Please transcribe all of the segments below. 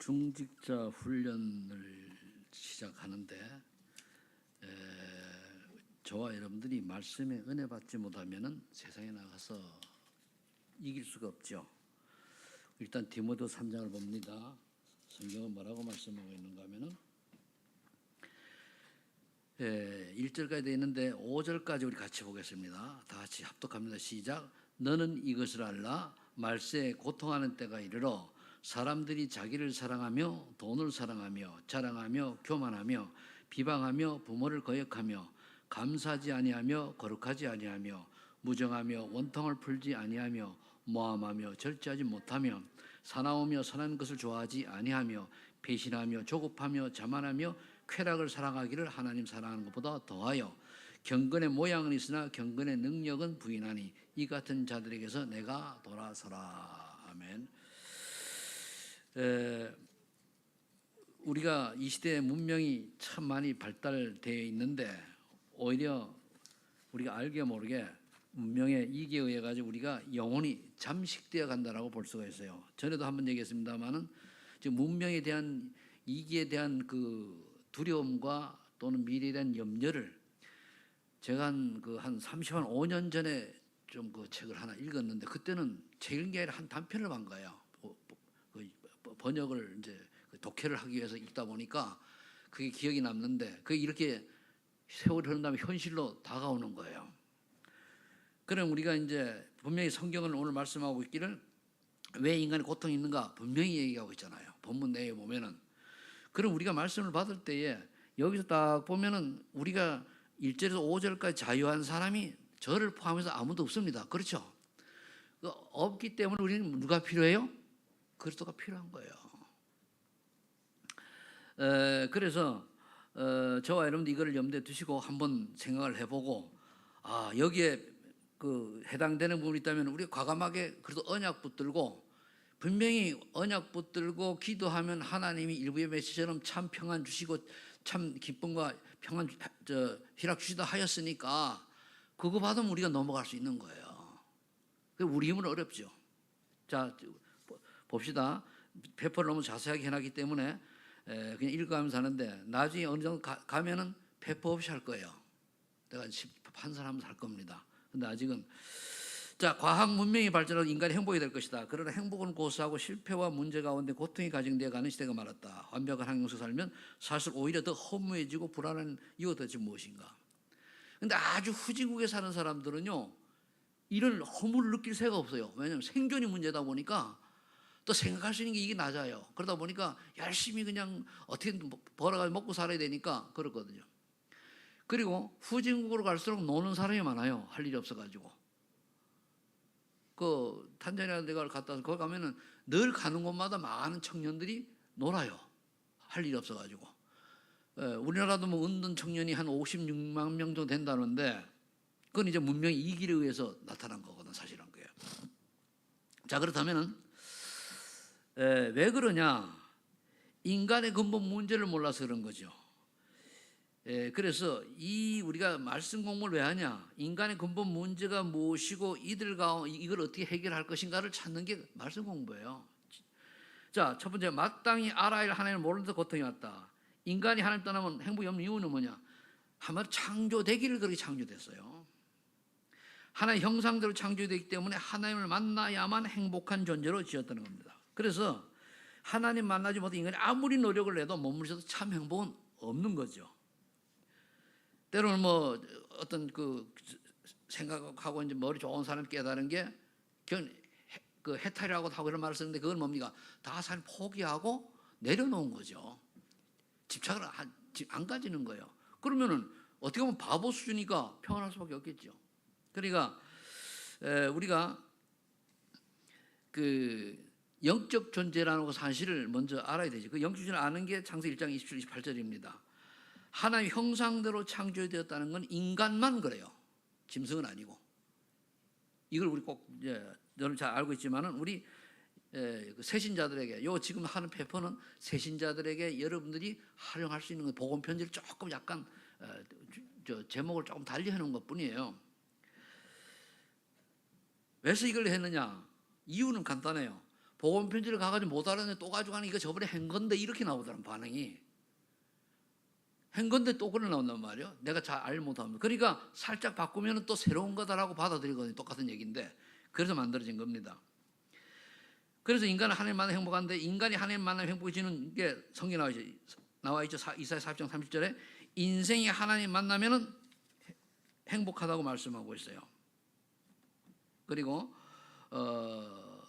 중직자 훈련을 시작하는데 저와 여러분들이 말씀에 은혜 받지 못하면은 세상에 나가서 이길 수가 없죠. 일단 디모데 3장을 봅니다. 성경은 뭐라고 말씀하고 있는가 하면은 1절까지 되어 있는데 5절까지 우리 같이 보겠습니다. 다 같이 합독합니다. 시작. 너는 이것을 알라. 말세에 고통하는 때가 이르러 사람들이 자기를 사랑하며 돈을 사랑하며 자랑하며 교만하며 비방하며 부모를 거역하며 감사하지 아니하며 거룩하지 아니하며 무정하며 원통을 풀지 아니하며 모함하며 절제하지 못하며 사나우며 선한 것을 좋아하지 아니하며 배신하며 조급하며 자만하며 쾌락을 사랑하기를 하나님 사랑하는 것보다 더하여 경건의 모양은 있으나 경건의 능력은 부인하니 이 같은 자들에게서 내가 돌아서라. 아멘. 우리가 이 시대에 문명이 참 많이 발달되어 있는데 오히려 우리가 알게 모르게 문명의 이기에 의해 가지고 우리가 영혼이 잠식되어 간다라고 볼 수가 있어요. 전에도 한번 얘기했습니다만은 지금 문명에 대한 이기에 대한 그 두려움과 또는 미래에 대한 염려를 제가 한 35년 전에 좀 그 책을 하나 읽었는데 그때는 책 읽은 게 아니라 한 단편을 본 거예요. 번역을 이제 독해를 하기 위해서 읽다 보니까 그게 기억이 남는데 그게 이렇게 세월이 흐른 다음에 현실로 다가오는 거예요. 그럼 우리가 이제 분명히 성경을 오늘 말씀하고 있기를 왜 인간이 고통이 있는가 분명히 얘기하고 있잖아요. 본문 내에 보면은. 그럼 우리가 말씀을 받을 때에 여기서 딱 보면은 우리가 1절에서 5절까지 자유한 사람이 저를 포함해서 아무도 없습니다. 그렇죠? 없기 때문에 우리는 누가 필요해요? 그리스도가 필요한 거예요. 그래서 저와 여러분들 이거를 염두에 두시고 한번 생각을 해보고 여기에 그 해당되는 부분이 있다면 우리 과감하게 그래도 언약 붙들고 분명히 언약 붙들고 기도하면 하나님이 일부의 메시지처럼 참 평안 주시고 참 기쁨과 평안 희락 주시다 하였으니까 그거 받으면 우리가 넘어갈 수 있는 거예요. 우리 힘은 어렵죠. 자 봅시다. 페퍼를 너무 자세하게 해놨기 때문에 그냥 읽어가면서 하는데 나중에 어느 정도 가면은 페퍼 없이 할 거예요. 내가 판단하면서 할 겁니다. 근데 아직은 자 과학 문명이 발전하고 인간이 행복이 될 것이다. 그러나 행복은 고수하고 실패와 문제 가운데 고통이 가정되어 가는 시대가 말았다. 완벽한 환경 속에 살면 사실 오히려 더 허무해지고 불안한 이유가 도대체 무엇인가. 근데 아주 후진국에 사는 사람들은요 이런 허무를 느낄 새가 없어요. 왜냐하면 생존이 문제다 보니까 또 생각할 수 있는 게 이게 낮아요. 그러다 보니까 열심히 그냥 어떻게든 벌어가지고 먹고 살아야 되니까 그렇거든요. 그리고 후진국으로 갈수록 노는 사람이 많아요. 할 일이 없어가지고. 그 탄자니아 내가 갔다 와서 거기 가면은 늘 가는 곳마다 많은 청년들이 놀아요. 할 일이 없어가지고. 우리나라도 뭐 은둔 청년이 한 56만 명 정도 된다는데 그건 이제 문명의 이기에 의해서 나타난 거거든 사실은 그게. 자 그렇다면은 왜 그러냐? 인간의 근본 문제를 몰라서 그런 거죠. 그래서 우리가 말씀 공부를 왜 하냐? 인간의 근본 문제가 무엇이고 이걸 어떻게 해결할 것인가를 찾는 게 말씀 공부예요. 자, 첫 번째 마땅히 알아야 할 하나님을 모르는 데 고통이 왔다. 인간이 하나님 떠나면 행복이 없는 이유는 뭐냐? 한마디로 창조되기를 그렇게 창조됐어요. 하나의 형상대로 창조되기 때문에 하나님을 만나야만 행복한 존재로 지었다는 겁니다. 그래서 하나님 만나지 못해 인간이 아무리 노력을 해도 머물러도 참 행복은 없는 거죠. 때로는 뭐 어떤 그 생각하고 이제 머리 좋은 사람 깨달은 게 그 해탈이라고 하고 이런 말을 쓰는데 그건 뭡니까? 다 사람 포기하고 내려놓은 거죠. 집착을 안 가지는 거예요. 그러면은 어떻게 보면 바보 수준이니까 평안할 수밖에 없겠죠. 그러니까 우리가 그 영적 존재라는 사실을 먼저 알아야 되죠. 그 영적 존재를 아는 게 창세기 1장 27, 28절입니다. 하나님의 형상대로 창조되었다는 건 인간만 그래요. 짐승은 아니고. 이걸 우리 꼭 여러분 잘 알고 있지만은 우리 새신자들에게 지금 하는 페퍼는 새신자들에게 여러분들이 활용할 수 있는 복음 편지를 조금 약간 제목을 조금 달리 해놓은 것뿐이에요. 왜서 이걸 했느냐? 이유는 간단해요. 복음 편지를 가가지고 못 알아내 또 가져가는 이거 저번에 한 건데 이렇게 나오더란 반응이. 한 건데 또 그래 나온단 말이에요. 내가 잘 알 못하면. 그러니까 살짝 바꾸면 또 새로운 거다라고 받아들이거든요. 똑같은 얘기인데. 그래서 만들어진 겁니다. 그래서 인간은 하나님 만나면 행복한데 인간이 하나님 만나면 행복해지는 게 성경에 나와 있죠. 이사야 40장 30절에 인생이 하나님 만나면은 행복하다고 말씀하고 있어요. 그리고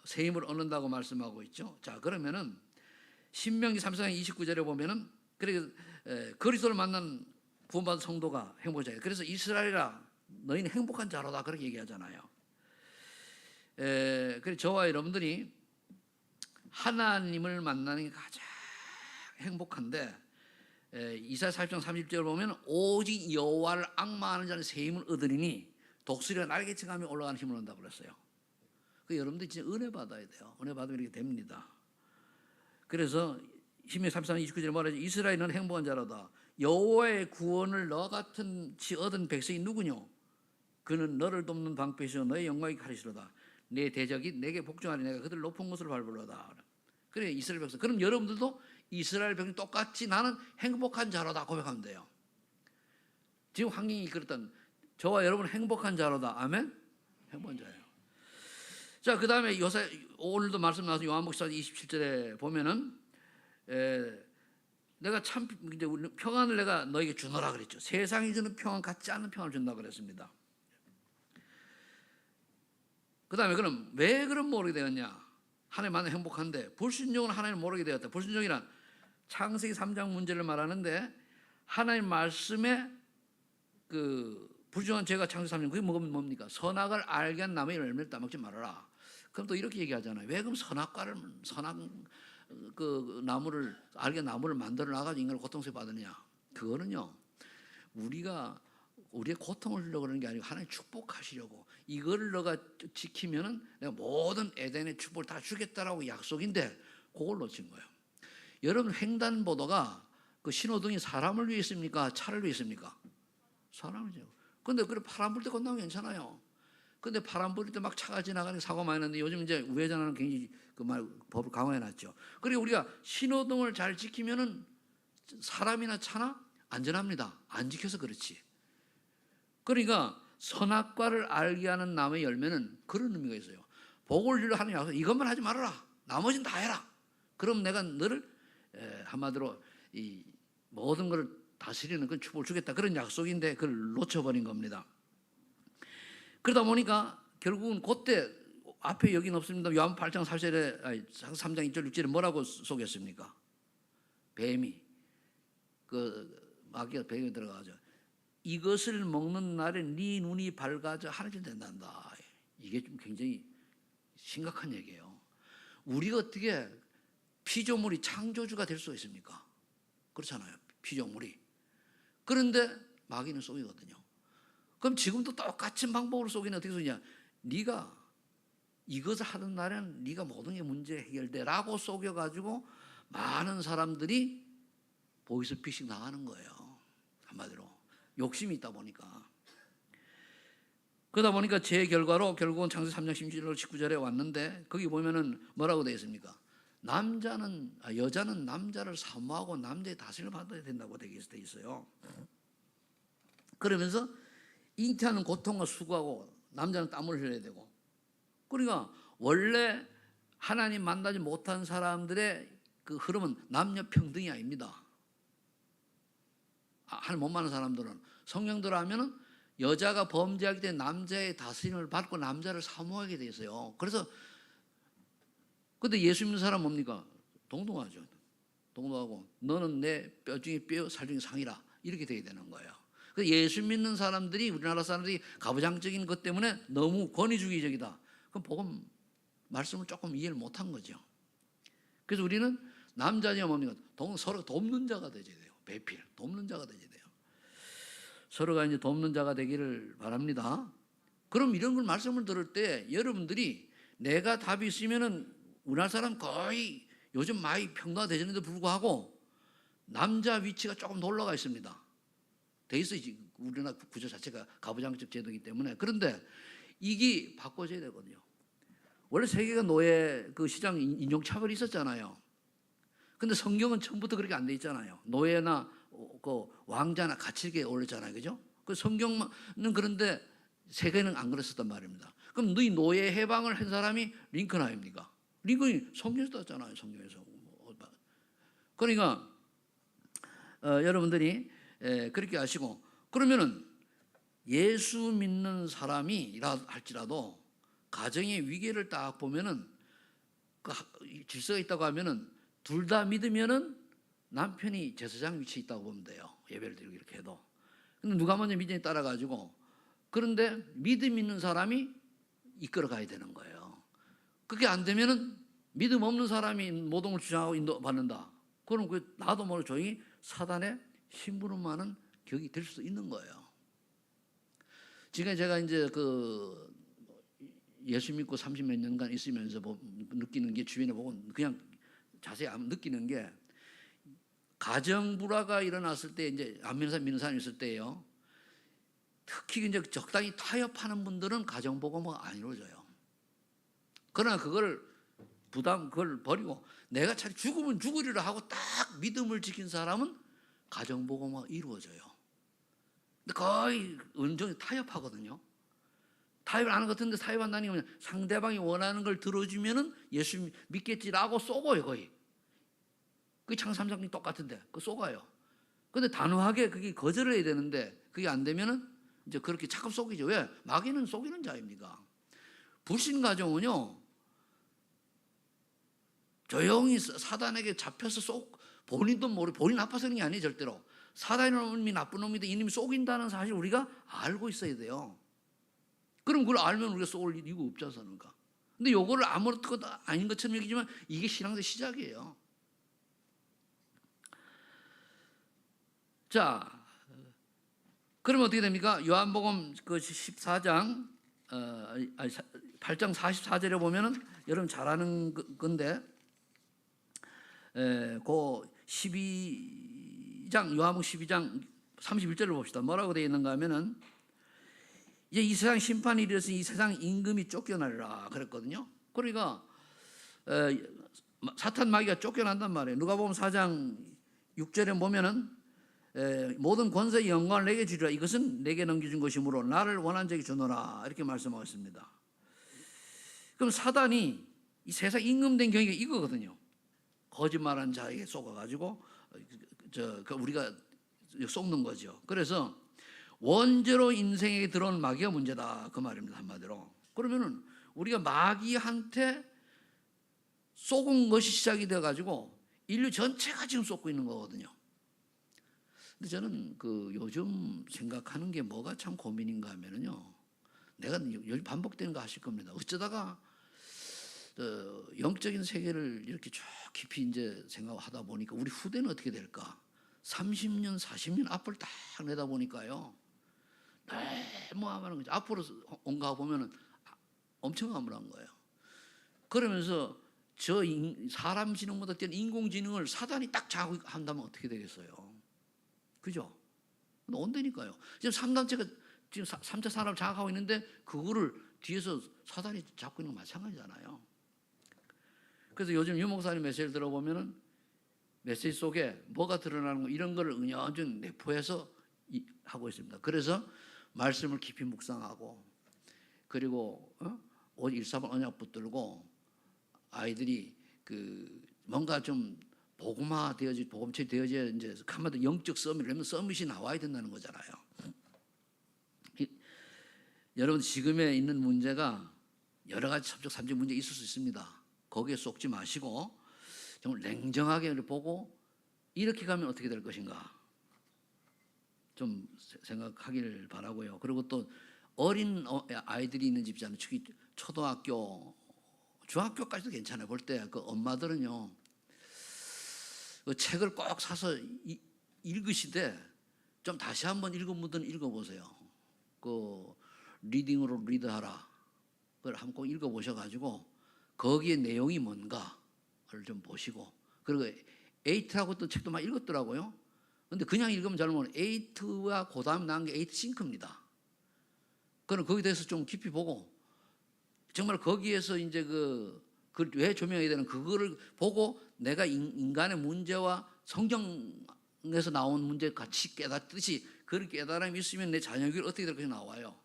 새 힘을 얻는다고 말씀하고 있죠. 자, 그러면은 신명기 3장 29절에 보면은 그리스도를 만난 구원받은 성도가 행복자예요. 그래서 이스라엘아 너희는 행복한 자로다 그렇게 얘기하잖아요. 그래서 저와 여러분들이 하나님을 만나는 게 가장 행복한데 이사야 40장 30절을 보면 오직 여호와를 앙마하는 자는 새 힘을 얻으리니 독수리가 날개쳐가며 올라가는 힘을 얻는다고 그랬어요. 그 여러분들이 진짜 은혜 받아야 돼요. 은혜 받으면 이렇게 됩니다. 그래서 신명기 33장 29절에 말하죠. 이스라엘은 행복한 자로다. 여호와의 구원을 너 같은지 얻은 백성이 누구뇨? 그는 너를 돕는 방패시오 너의 영광이 가리시로다. 내 대적이 내게 복종하리 내가 그들 높은 곳을 밟으로다. 그래 이스라엘 백성. 그럼 여러분들도 이스라엘 백성 똑같이 나는 행복한 자로다 고백하면 돼요. 지금 환경이 그렇다면 저와 여러분 행복한 자로다. 아멘. 행복한 자예요. 자, 그 다음에 오늘도 말씀 나와서 요한복음 27절에 보면은 내가 참 이제 평안을 내가 너에게 주노라 그랬죠. 세상이 주는 평안 같지 않은 평안을 준다 그랬습니다. 그 다음에 그럼 왜 그런 모르게 되었냐? 하나님 만나 행복한데 불순종은 하나님 모르게 되었다. 불순종이란 창세기 3장 문제를 말하는데 하나님 말씀에 그 불순종한 죄가 창세기 3장 그게 뭡니까? 선악을 알게 한 나무의 열매를 따먹지 말아라. 그럼 또 이렇게 얘기하잖아요. 왜 그럼 선악 그 나무를 알게 나무를 만들어 놔가지고 인간을 고통스럽게 받느냐? 그거는요 우리의 고통을 주려고 그러는 게 아니고 하나님 축복하시려고 이거를 너가 지키면은 내가 모든 에덴의 축복을 다 주겠다라고 약속인데 그걸 놓친 거예요. 여러분 횡단보도가 그 신호등이 사람을 위해 있습니까? 차를 위해 있습니까? 사람이죠. 근데 그래 파란 불 때 건너면 괜찮아요. 근데 파란 불 때 막 차가 지나가는 사고 많이 났는데 요즘 이제 우회전하는 굉장히 법을 강화해 놨죠. 그리고 우리가 신호등을 잘 지키면은 사람이나 차나 안전합니다. 안 지켜서 그렇지. 그러니까 선악과를 알게 하는 나무의 열매는 그런 의미가 있어요. 복을 주려 하는 약속 이것만 하지 말아라. 나머지는 다 해라. 그럼 내가 너를 한마디로 이 모든 것을 다스리는 그 축복을 주겠다. 그런 약속인데 그걸 놓쳐버린 겁니다. 그러다 보니까 결국은 그때 앞에 여긴 없습니다. 요한 8장 4절에 3장 2절 6절에 뭐라고 속였습니까? 뱀이 마귀가 뱀에 들어가죠. 이것을 먹는 날에 네 눈이 밝아져 하늘이 된단다. 이게 좀 굉장히 심각한 얘기예요. 우리가 어떻게 피조물이 창조주가 될 수 있습니까? 그렇잖아요. 피조물이. 그런데 마귀는 속이거든요. 그럼 지금도 똑같은 방법으로 속이는 어떻게 속이냐? 네가 이것을 하는 날에는 네가 모든 게 문제 해결돼라고 속여가지고 많은 사람들이 보이스피싱 나가는 거예요. 한마디로. 욕심이 있다 보니까. 그러다 보니까 제 결과로 결국은 창세기 3장 16절 19절에 왔는데 거기 보면은 뭐라고 되어 있습니까? 여자는 남자를 사모하고 남자의 다스림을 받아야 된다고 되어 있어요. 그러면서 잉태하는 고통과 수고하고 남자는 땀을 흘려야 되고 그러니까 원래 하나님 만나지 못한 사람들의 그 흐름은 남녀 평등이 아닙니다. 하나님 못 만난 사람들은 성령대로 하면은 여자가 범죄하기 때문에 남자의 다스림을 받고 남자를 사모하게 돼 있어요. 그래서 근데 예수 믿는 사람 뭡니까? 동등하죠. 동등하고 너는 내 뼈 중에 뼈, 살 중에 상이라 이렇게 돼야 되는 거예요. 그래서 예수 믿는 사람들이 우리나라 사람들이 가부장적인 것 때문에 너무 권위주의적이다. 그럼 복음 말씀을 조금 이해를 못한 거죠. 그래서 우리는 남자냐 뭡니까? 서로 돕는 자가 되어야 돼요. 배필, 돕는 자가 되어야 돼요. 서로가 이제 돕는 자가 되기를 바랍니다. 그럼 이런 걸 말씀을 들을 때 여러분들이 내가 답이 있으면은 우리나라 사람 거의 요즘 많이 평등화되는데도 불구하고 남자 위치가 조금 더 올라가 있습니다. 돼 있어요. 우리나라 구조 자체가 가부장적 제도이기 때문에. 그런데 이게 바꿔져야 되거든요. 원래 세계가 노예 그 시장 인종차별이 있었잖아요. 근데 성경은 처음부터 그렇게 안 돼 있잖아요. 노예나 그 왕자나 같이 이렇게 올렸잖아요. 그죠? 그 성경은 그런데 세계는 안 그랬었단 말입니다. 그럼 너희 노예 해방을 한 사람이 링컨 아닙니까? 링컨이 성경에서 떴잖아요. 성경에서. 그러니까 여러분들이 그렇게 하시고, 그러면은 예수 믿는 사람이라 할지라도 가정의 위계를 딱 보면은 그 질서가 있다고 하면은 둘 다 믿으면은 남편이 제사장 위치에 있다고 보면 돼요. 예배를 드리고 이렇게 해도. 근데 누가 먼저 믿음에 따라가지고, 그런데 믿음 있는 사람이 이끌어 가야 되는 거예요. 그게 안 되면은 믿음 없는 사람이 모동을 주장하고 인도받는다. 그럼 나도 모르게 조용히 사단의 심부름하는 격이 될 수도 있는 거예요. 지금 제가 이제 그 예수 믿고 30몇 년간 있으면서 느끼는 게, 주변에 보고 그냥 자세히 느끼는 게, 가정 불화가 일어났을 때, 이제 안 믿는 사람 믿는 사람이 있을 때예요. 특히 이제 적당히 타협하는 분들은 가정 복음화가 안 이루어져요. 그러나 그걸 버리고 내가 차라리 죽으면 죽으리라 하고 딱 믿음을 지킨 사람은 가정 복음화가 이루어져요. 근데 거의 온전히 타협하거든요. 타협을 안 하는 것 같은데, 타협한다는 게 뭐냐, 상대방이 원하는 걸 들어주면은 예수 믿겠지라고 쏘고요. 거의 그게 창삼상이 똑같은데 그 쏘가요. 근데 단호하게 그게 거절을 해야 되는데, 그게 안 되면은 이제 그렇게 착각 속이죠. 왜? 마귀는 속이는 자입니다. 불신 가정은요, 조용히 사단에게 잡혀서 본인도 모르고, 본인 나빠서 그런 게 아니에요. 절대로 사단이 나쁜 놈인데 이놈이 속인다는 사실 우리가 알고 있어야 돼요. 그럼 그걸 알면 우리가 쏘을 이유가 없지 않습니까? 근데 요거를 아무것도 아닌 것처럼 여기지만 이게 신앙의 시작이에요. 자, 그러면 어떻게 됩니까? 요한복음 그 14장 8장 44절에 보면은 여러분 잘 아는 건데, 그 12장 요한복음 12장 31절을 봅시다. 뭐라고 되어 있는가 하면은, 이제 이 세상 심판이 이르러서 이 세상 임금이 쫓겨나리라 그랬거든요. 그러니까 사탄 마귀가 쫓겨난단 말이에요. 누가복음 4장 6절에 보면은 모든 권세의 영광을 내게 주리라, 이것은 내게 넘겨준 것이므로 나를 원한 자에게 주노라, 이렇게 말씀하고 있습니다. 그럼 사단이 이 세상 임금된 경위가 이거거든요. 거짓말한 자에게 속아가지고 우리가 속는 거죠. 그래서 원죄로 인생에 들어온 마귀가 문제다, 그 말입니다, 한마디로. 그러면은 우리가 마귀한테 속은 것이 시작이 돼가지고 인류 전체가 지금 속고 있는 거거든요. 근데 저는 요즘 생각하는 게 뭐가 참 고민인가 하면은요, 내가 반복되는 거 아실 겁니다. 어쩌다가 영적인 세계를 이렇게 쭉 깊이 이제 생각하다 보니까 우리 후대는 어떻게 될까? 30년, 40년 앞을 딱 내다보니까요, 너무 암울한 거죠. 앞으로 온가 보면은 엄청 암울한 거예요. 그러면서 사람 지능보다 뛰어난 인공지능을 사단이 딱 장악한다면 어떻게 되겠어요? 그죠? 온다니까요. 지금 3단체가 지금 3차 산업을 장악하고 있는데, 그거를 뒤에서 사단이 잡고 있는 건 마찬가지잖아요. 그래서 요즘 유 목사님 메시지를 들어보면은 메시지 속에 뭐가 드러나는 거, 이런 걸 은연중 내포해서 하고 있습니다. 그래서 말씀을 깊이 묵상하고, 그리고 138 언약 붙들고 아이들이 뭔가 좀 복음체이 되어져야, 이제 한마디로 영적 서밋이 나와야 된다는 거잖아요. 여러분, 지금에 있는 문제가 여러 가지 법적 산적 문제 있을 수 있습니다. 거기에 쏙지 마시고 정말 냉정하게 보고, 이렇게 가면 어떻게 될 것인가 좀 생각하기를 바라고요. 그리고 또 어린 아이들이 있는 집잖아요. 특히 초등학교, 중학교까지도 괜찮아요. 볼 때 그 엄마들은요, 그 책을 꼭 사서 읽으시되 좀 다시 한번 읽은 분들은 읽어보세요. 리딩으로 리드하라, 그걸 한번 꼭 읽어보셔가지고 거기에 내용이 뭔가를 좀 보시고, 그리고 에이트라고 또 책도 많이 읽었더라고요. 근데 그냥 읽으면 잘 모르는, 에이트와 그 다음 나온 게 에이트 싱크입니다. 그럼 거기에 대해서 좀 깊이 보고 정말 거기에서 이제 그걸 왜 조명해야 되는 그거를 보고 내가 인간의 문제와 성경에서 나온 문제 같이 깨닫듯이 그런 깨달음이 있으면 내 자녀교회 어떻게 될 것이 나와요.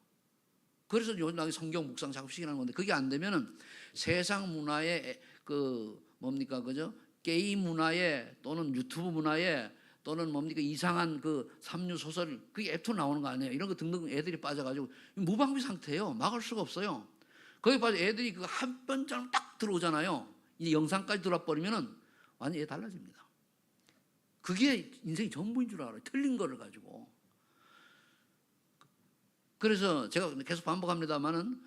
그래서 요즘 성경 묵상 작업식이라는 건데 그게 안 되면은 세상 문화에 뭡니까 그죠? 게임 문화에 또는 유튜브 문화에 또는 뭡니까 이상한 삼류 소설 그게 앱투 나오는 거 아니에요. 이런 거 등등 애들이 빠져가지고 무방비 상태예요. 막을 수가 없어요. 거기 빠져 애들이 한 번쯤 딱 들어오잖아요. 이 영상까지 들어와 버리면은 완전히 달라집니다. 그게 인생이 전부인 줄 알아요. 틀린 거를 가지고. 그래서 제가 계속 반복합니다만은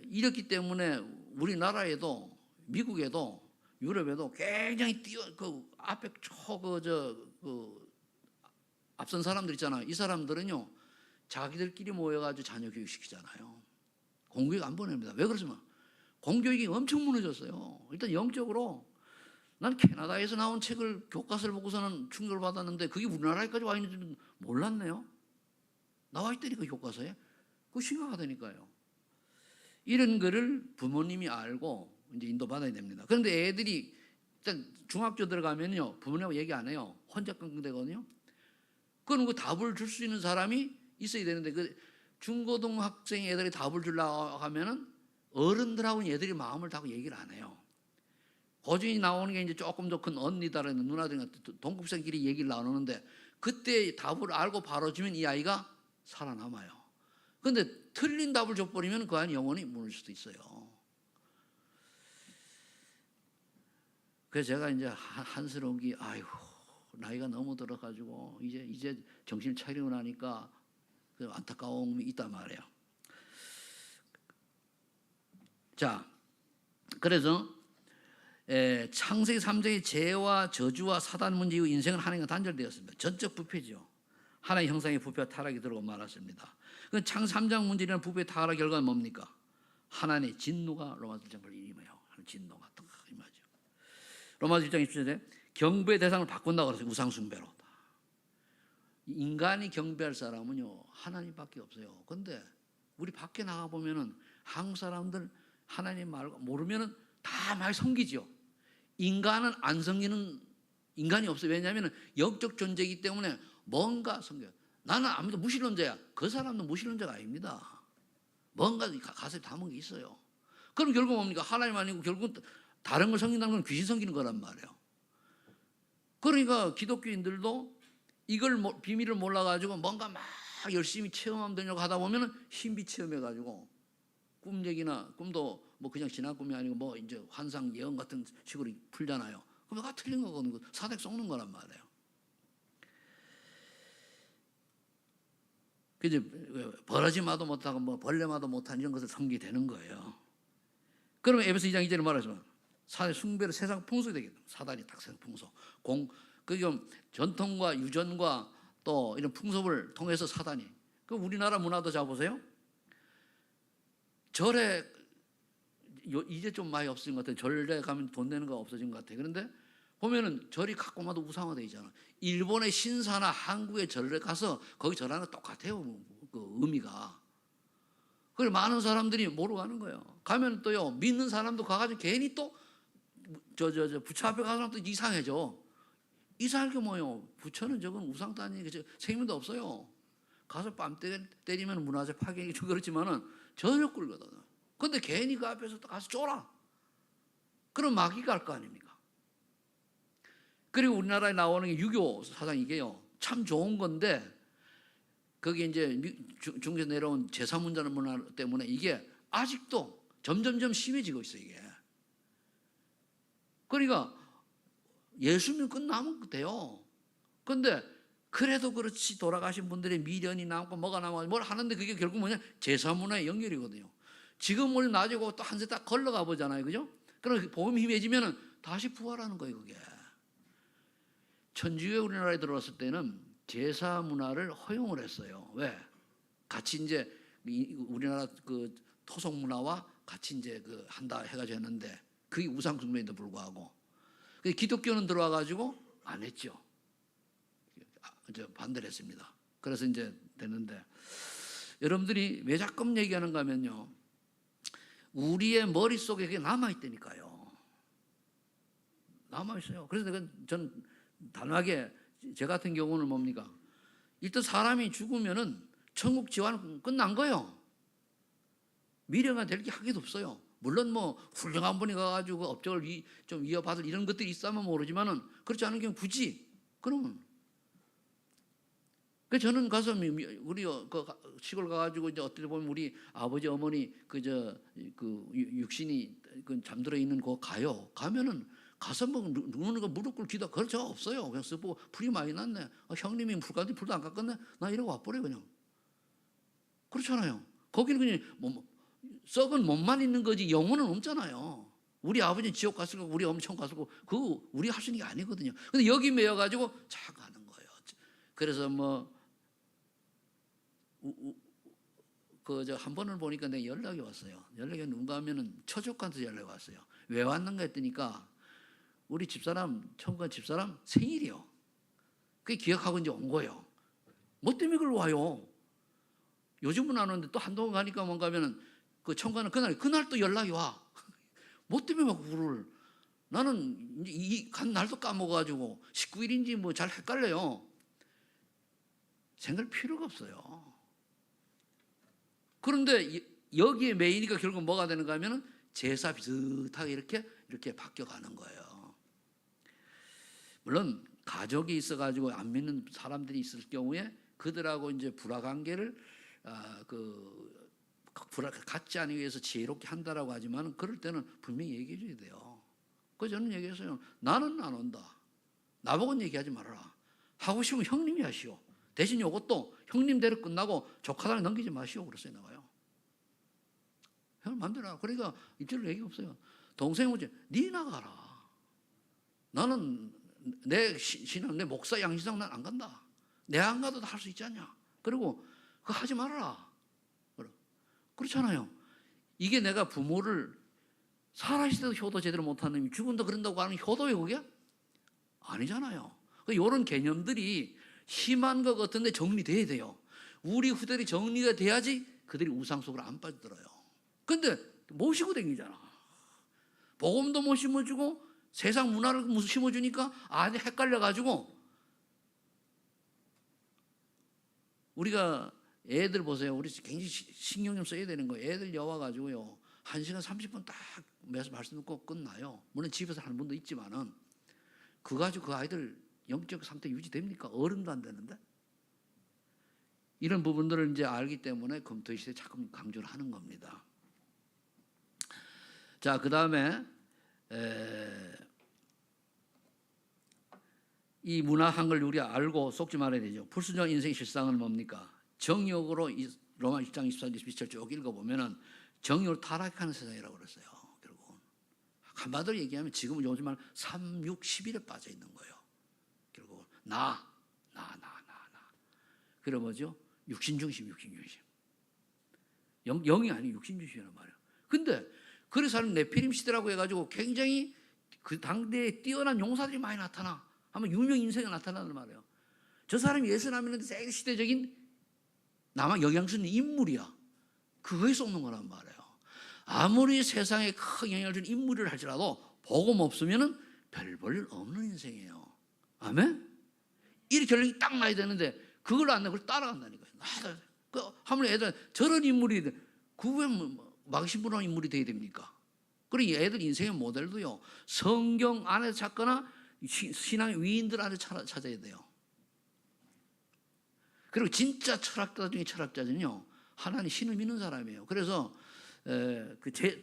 이렇기 때문에 우리나라에도 미국에도 유럽에도 굉장히 앞에 앞선 사람들 있잖아요. 이 사람들은요 자기들끼리 모여가지고 자녀 교육 시키잖아요. 공교육 안 보냅니다. 왜 그러지만 공교육이 엄청 무너졌어요. 일단 영적으로 난 캐나다에서 나온 책을 교과서를 보고서는 충격을 받았는데 그게 우리나라에까지 와 있는 줄 몰랐네요. 나와 있다니까 교과서에. 그거 심각하다니까요. 이런 거를 부모님이 알고 이제 인도받아야 됩니다. 그런데 애들이 일단 중학교 들어가면요 부모님하고 얘기 안 해요. 혼자 끙끙대거든요. 그럼 그 답을 줄 수 있는 사람이 있어야 되는데 그 중고등학생 애들이 답을 주려고 하면은 어른들하고는 애들이 마음을 다고 얘기를 안 해요. 고준이 나오는 게 이제 조금 더 큰 언니다라는 누나들 동급생끼리 얘기를 나누는데 그때 답을 알고 바로 주면 이 아이가 살아남아요. 그런데 틀린 답을 줘버리면 그 아이 영혼이 무너질 수도 있어요. 그래서 제가 이제 한스러운 게 아이고 나이가 너무 들어가지고 이제 정신 차리고 나니까 안타까움이 있단 말이에요. 자, 그래서 창세기 3장의 죄와 저주와 사단 문제 이후 인생은 하나님과 단절되었습니다. 전적 부패죠. 하나의 형상의 부패와 타락이 들어오고 말았습니다. 창세기 3장 문제라는 부패 타락 결과는 뭡니까? 하나님의 진노가 로마서 1장 1임해요. 진노가 딱 임하죠. 로마서 1장 27절에 경배의 대상을 바꾼다고 그래서 우상 숭배로. 인간이 경배할 사람은요 하나님밖에 없어요. 그런데 우리 밖에 나가 보면은 한국 사람들 하나님 말고 모르면은 다 많이 섬기죠. 인간은 안 섬기는 인간이 없어요. 왜냐하면 영적 존재이기 때문에 뭔가 섬겨요. 나는 아무도 무신론자야. 그 사람도 무신론자가 아닙니다. 뭔가 가슴에 담은 게 있어요. 그럼 결국 뭡니까? 하나님 아니고 결국 다른 걸 섬긴다는 건 귀신 섬기는 거란 말이에요. 그러니까 기독교인들도 이걸 비밀을 몰라가지고 뭔가 막 열심히 체험하려고 하다 보면은 신비 체험해가지고 꿈 얘기나 꿈도 뭐 그냥 지난 꿈이 아니고 뭐 이제 환상 예언 같은 식으로 풀잖아요. 그럼 다 틀린 거거든요. 사색 속는 거란 말이에요. 그지 버러지마도 못하고 뭐 벌레마도 못한 이런 것을 섬기게 되는 거예요. 그러면 에베소 2장 2절에 말하지만 사대 숭배로 세상 풍속이 되겠다. 사단이 딱 세상 풍속. 그게 전통과 유전과 또 이런 풍속을 통해서 사단이. 그 우리나라 문화도 잡으세요. 절에 이제 좀 많이 없어진 것 같아요. 절에 가면 돈 내는 거 없어진 것 같아요. 그런데 보면은 절이 가끔마다 우상화되어 있잖아요. 일본의 신사나 한국의 절에 가서 거기 절하는 거 똑같아요. 그 의미가. 그걸 많은 사람들이 모르고 가는 거예요. 가면 또요 믿는 사람도 가가지고 괜히 또 부처 앞에 가서 또 이상해져. 이상할 게 뭐예요? 부처는 저건 우상도 아니고 책임도 없어요. 가서 뺨 때리면 문화재 파괴이 좀 그렇지만은 전혀 꿀거든. 근데 괜히 그 앞에서 또 가서 쫄아. 그럼 마귀가 할 거 아닙니까? 그리고 우리나라에 나오는 게 유교 사상 이게요. 참 좋은 건데 거기 이제 중국에서 내려온 제사 문자는 문화 때문에 이게 아직도 점점점 심해지고 있어요, 이게. 그러니까 예수님 끝나면 돼요. 그런데 그래도 그렇지 돌아가신 분들의 미련이 남고 뭐가 남고 뭘 하는데 그게 결국 뭐냐? 제사 문화의 연결이거든요. 지금 우리 나중에 또 한 세 딱 걸러가 보잖아요. 그죠? 그럼 복음이 힘해지면 다시 부활하는 거예요, 그게. 천주교 우리나라에 들어왔을 때는 제사 문화를 허용을 했어요. 왜? 같이 이제 우리나라 그 토속 문화와 같이 이제 한다 해가지고 했는데 그게 우상 숭배인데 불구하고 기독교는 들어와가지고 안 했죠. 이제 반대를 했습니다. 그래서 이제 됐는데 여러분들이 왜 자꾸 얘기하는가 하면요. 우리의 머릿속에 그게 남아있다니까요. 남아있어요. 그래서 저는 단호하게, 제 같은 경우는 뭡니까? 일단 사람이 죽으면은 천국 지원은 끝난 거예요. 미래가 될 게 하기도 없어요. 물론 뭐 훌륭한 분이 가가지고 업적을 좀 이어받을 이런 것들이 있다면 모르지만은, 그렇지 않은 경우 굳이 그러면, 그 저는 가서 우리 그 시골 가가지고 이제 어떻게 보면 우리 아버지 어머니 그 육신이 그 잠들어 있는 거 가면은 가서 뭐 누구는 무릎 꿇기도 그럴 저 없어요. 그래서 뭐 풀이 많이 났네. 형님이 풀까지 풀도 안 깎았네. 나 이러고 와버려 그냥. 그렇잖아요. 거기는 그냥 뭐 썩은 몸만 있는 거지 영혼은 없잖아요. 우리 아버지 지옥 갔을 거고 우리 어머니 천국 갔을 거고 그거 우리 할 수 있는 게 아니거든요. 근데 여기 매여가지고 자 가는 거예요. 그래서 뭐 한 번을 보니까 내 연락이 왔어요. 연락이 누군가 하면은 처족한테 연락이 왔어요. 왜 왔는가 했더니까 우리 집사람, 천국간 집사람 생일이요. 그게 기억하고 이제 온 거예요. 뭐 때문에 그걸 와요? 요즘은 안 오는데 또 한동안 가니까 뭔가 하면은 그 천국가는 그날 또 연락이 와. 뭐 때문에 막 그걸, 나는 간 날도 까먹어가지고 19일인지 뭐 잘 헷갈려요. 생각할 필요가 없어요. 그런데 여기에 매이니까 결국 뭐가 되는가 하면은 제사 비슷하게 이렇게 바뀌어가는 거예요. 물론 가족이 있어가지고 안 믿는 사람들이 있을 경우에 그들하고 이제 불화관계를 갖지 않기 위해서 지혜롭게 한다라고 하지만, 그럴 때는 분명히 얘기해 줘야 돼요. 그래서 저는 얘기했어요. 나는 안 온다. 나보고는 얘기하지 말아라. 하고 싶으면 형님이 하시오. 대신 이것도 형님대로 끝나고 조카들 넘기지 마시오. 그랬어요. 나가요. 형 마음대로 하라. 그러니까 이쪽으로 얘기 없어요. 동생 오지, 네 나가라. 나는 내 신앙, 내 목사 양신상 난 안 간다. 내 안 가도 할 수 있지 않냐. 그리고 그거 하지 말아라. 그렇잖아요. 이게 내가 부모를 살아있을 때도 효도 제대로 못하는 놈이 죽은다 그런다고 하는 효도예요, 그게? 아니잖아요. 이런 개념들이 심한 것 같은데 정리돼야 돼요. 우리 후대들이 정리가 돼야지 그들이 우상 속으로 안 빠지더라요. 근데 모시고 다니잖아. 복음도 못 심어주고 세상 문화를 심어주니까 아주 헷갈려가지고, 우리가 애들 보세요. 우리 굉장히 신경 좀 써야 되는 거예요. 애들 여와가지고요 1시간 30분 딱 말씀 듣고 끝나요. 물론 집에서 하는 분도 있지만은, 그거 가지고 그 아이들 영적 상태 유지됩니까? 어른도 안 되는데. 이런 부분들을 이제 알기 때문에 검토의 시대에 자꾸 강조를 하는 겁니다. 자, 그 다음에 이 문화한 걸 우리가 알고 속지 말아야 되죠. 불순종한 인생의 실상은 뭡니까? 정욕으로 로마 1장 24절 27절 쭉 읽어보면은 정욕으로 타락하는 세상이라고 그랬어요. 결국은 한마디로 얘기하면 지금은 요즘 말 3, 6, 11에 빠져 있는 거예요. 결국은 나. 그래 뭐죠? 육신 중심. 영이 아니고 육신 중심이란 말이에요. 근데 그래서 네피림 시대라고 해가지고 굉장히 그 당대에 뛰어난 용사들이 많이 나타나. 아마 유명 인생이 나타나는 말이에요. 저 사람이 예수님한테 세계 시대적인 남아 영향력 있는 인물이야. 그거에서 오는 거란 말이에요. 아무리 세상에 큰 영향을 주는 인물을 할지라도 복음 없으면은 별 볼 일 없는 인생이에요. 아멘? 이 결론이 딱 나야 되는데 그걸 안 내고 그걸 따라간다니까요. 아무리 애들 저런 인물이 그왜 망신부러운 인물이 돼야 됩니까? 그리고 애들 인생의 모델도요 성경 안에서 찾거나 신앙의 위인들 안에 찾아야 돼요. 그리고 진짜 철학자 중에 철학자는요 하나님 신을 믿는 사람이에요. 그래서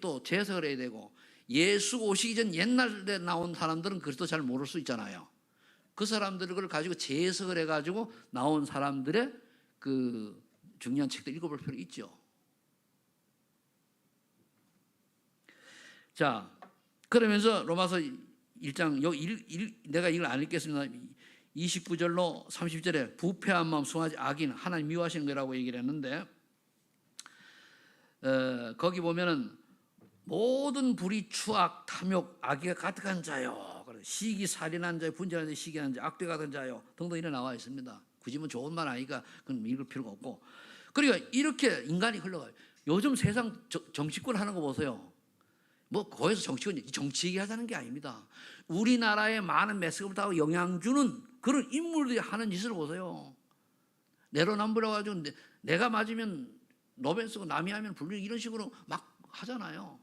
또 재석을 해야 되고, 예수 오시기 전 옛날에 나온 사람들은 그것도 잘 모를 수 있잖아요. 그 사람들을 가지고 재석을 해가지고 나온 사람들의 그 중요한 책들 읽어볼 필요 있죠. 자, 그러면서 로마서 1장 내가 이걸 안 읽겠습니다. 29절로 30절에 부패한 마음 숭하지 악인 하나님 미워하시는 거라고 얘기를 했는데, 거기 보면은 모든 불의 추악 탐욕 악의가 가득한 자요, 시기 살인한 자요, 분쟁한 자요, 시기한 자, 악대 같은 자요 등등 이래 나와 있습니다. 굳이 뭐 좋은 말 아니까 그건 읽을 필요가 없고, 그러니까 이렇게 인간이 흘러가요. 요즘 세상 정치권 하는 거 보세요. 뭐 거기서 정치권 정치 얘기하자는 게 아닙니다. 우리나라에 많은 매스컴을 타고 영향 주는 그런 인물들이 하는 짓을 보세요. 내로남불해 가지고 내가 맞으면 노벨 쓰고 남이 하면 불륜 이런 식으로 막 하잖아요.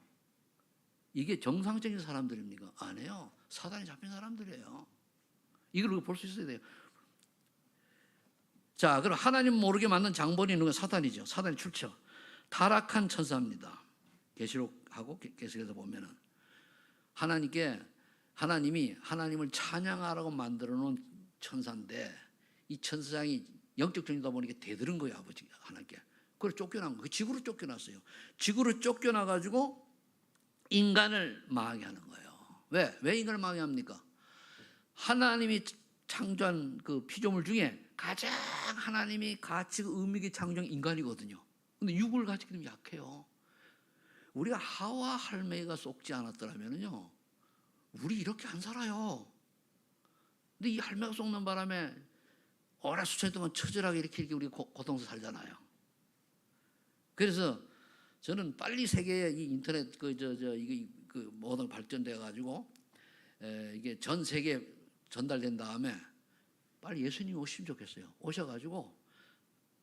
이게 정상적인 사람들입니까? 아니에요. 사단이 잡힌 사람들이에요. 이걸 볼 수 있어야 돼요. 자, 그럼 하나님 모르게 만든 장본이 있는 건 사단이죠. 사단의 출처. 타락한 천사입니다. 계시록하고 계시록에서 보면은 하나님이 하나님을 찬양하라고 만들어 놓은 천사인데 이 천사장이 영적적이다 보니까 대들은 거예요. 아버지 하나님께. 그걸 쫓겨난 거예요. 지구로 쫓겨났어요. 지구로 쫓겨나 가지고 인간을 망하게 하는 거예요. 왜 인간을 망하게 합니까? 하나님이 창조한 그 피조물 중에 가장 하나님이 가치고 의미 있게 창조한 인간이거든요. 근데 육을 가지기 때문에 약해요. 우리가 하와 할매가 속지 않았더라면요, 우리 이렇게 안 살아요. 근데 이 할매가 속는 바람에 오래 수천 동안 처절하게 이렇게 우리 고통스러 살잖아요. 그래서 저는 빨리 세계에 이 인터넷 이게 모든 발전돼 가지고 이게 전 세계에 전달된 다음에 빨리 예수님이 오시면 좋겠어요. 오셔가지고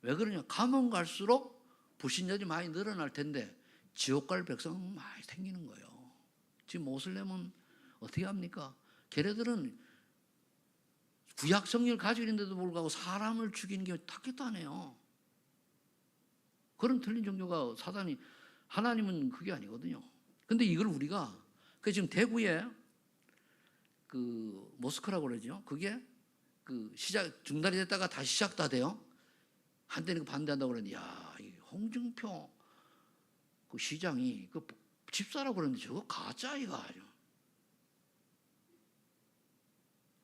왜 그러냐? 가면 갈수록 불신자들이 많이 늘어날 텐데 지옥 갈 백성은 많이 생기는 거예요. 지금 모슬렘은 어떻게 합니까? 걔네들은 구약 성경을 가지고 있는데도 불구하고 사람을 죽이는 게 탁기도 안 해요. 그런 틀린 종교가 사단이, 하나님은 그게 아니거든요. 근데 이걸 우리가 지금 대구에 그 모스크라고 그러죠. 그게 그 중단이 됐다가 다시 시작도 돼요. 한때는 반대한다고 그러는데, 야, 이 홍준표 그 시장이 그 집사라고 그러는데 저거 가짜 이가 아주.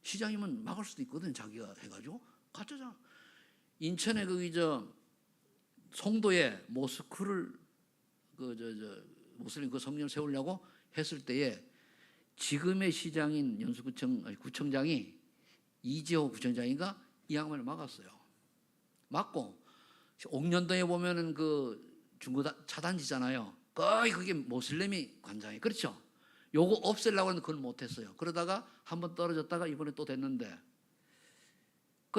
시장이면 막을 수도 있거든, 자기가 해가지고. 가짜잖아. 인천에 송도에 모스크를 모슬림 그 성전을 세우려고 했을 때에 지금의 시장인 구청장이 이재호 구청장인가 이 양반을 막았어요. 막고 옥년동에 보면은 그 중고 차단지잖아요. 거의 그게 모슬림이 관장이에요. 그렇죠? 요거 없애려고 했는데 그걸 못했어요. 그러다가 한번 떨어졌다가 이번에 또 됐는데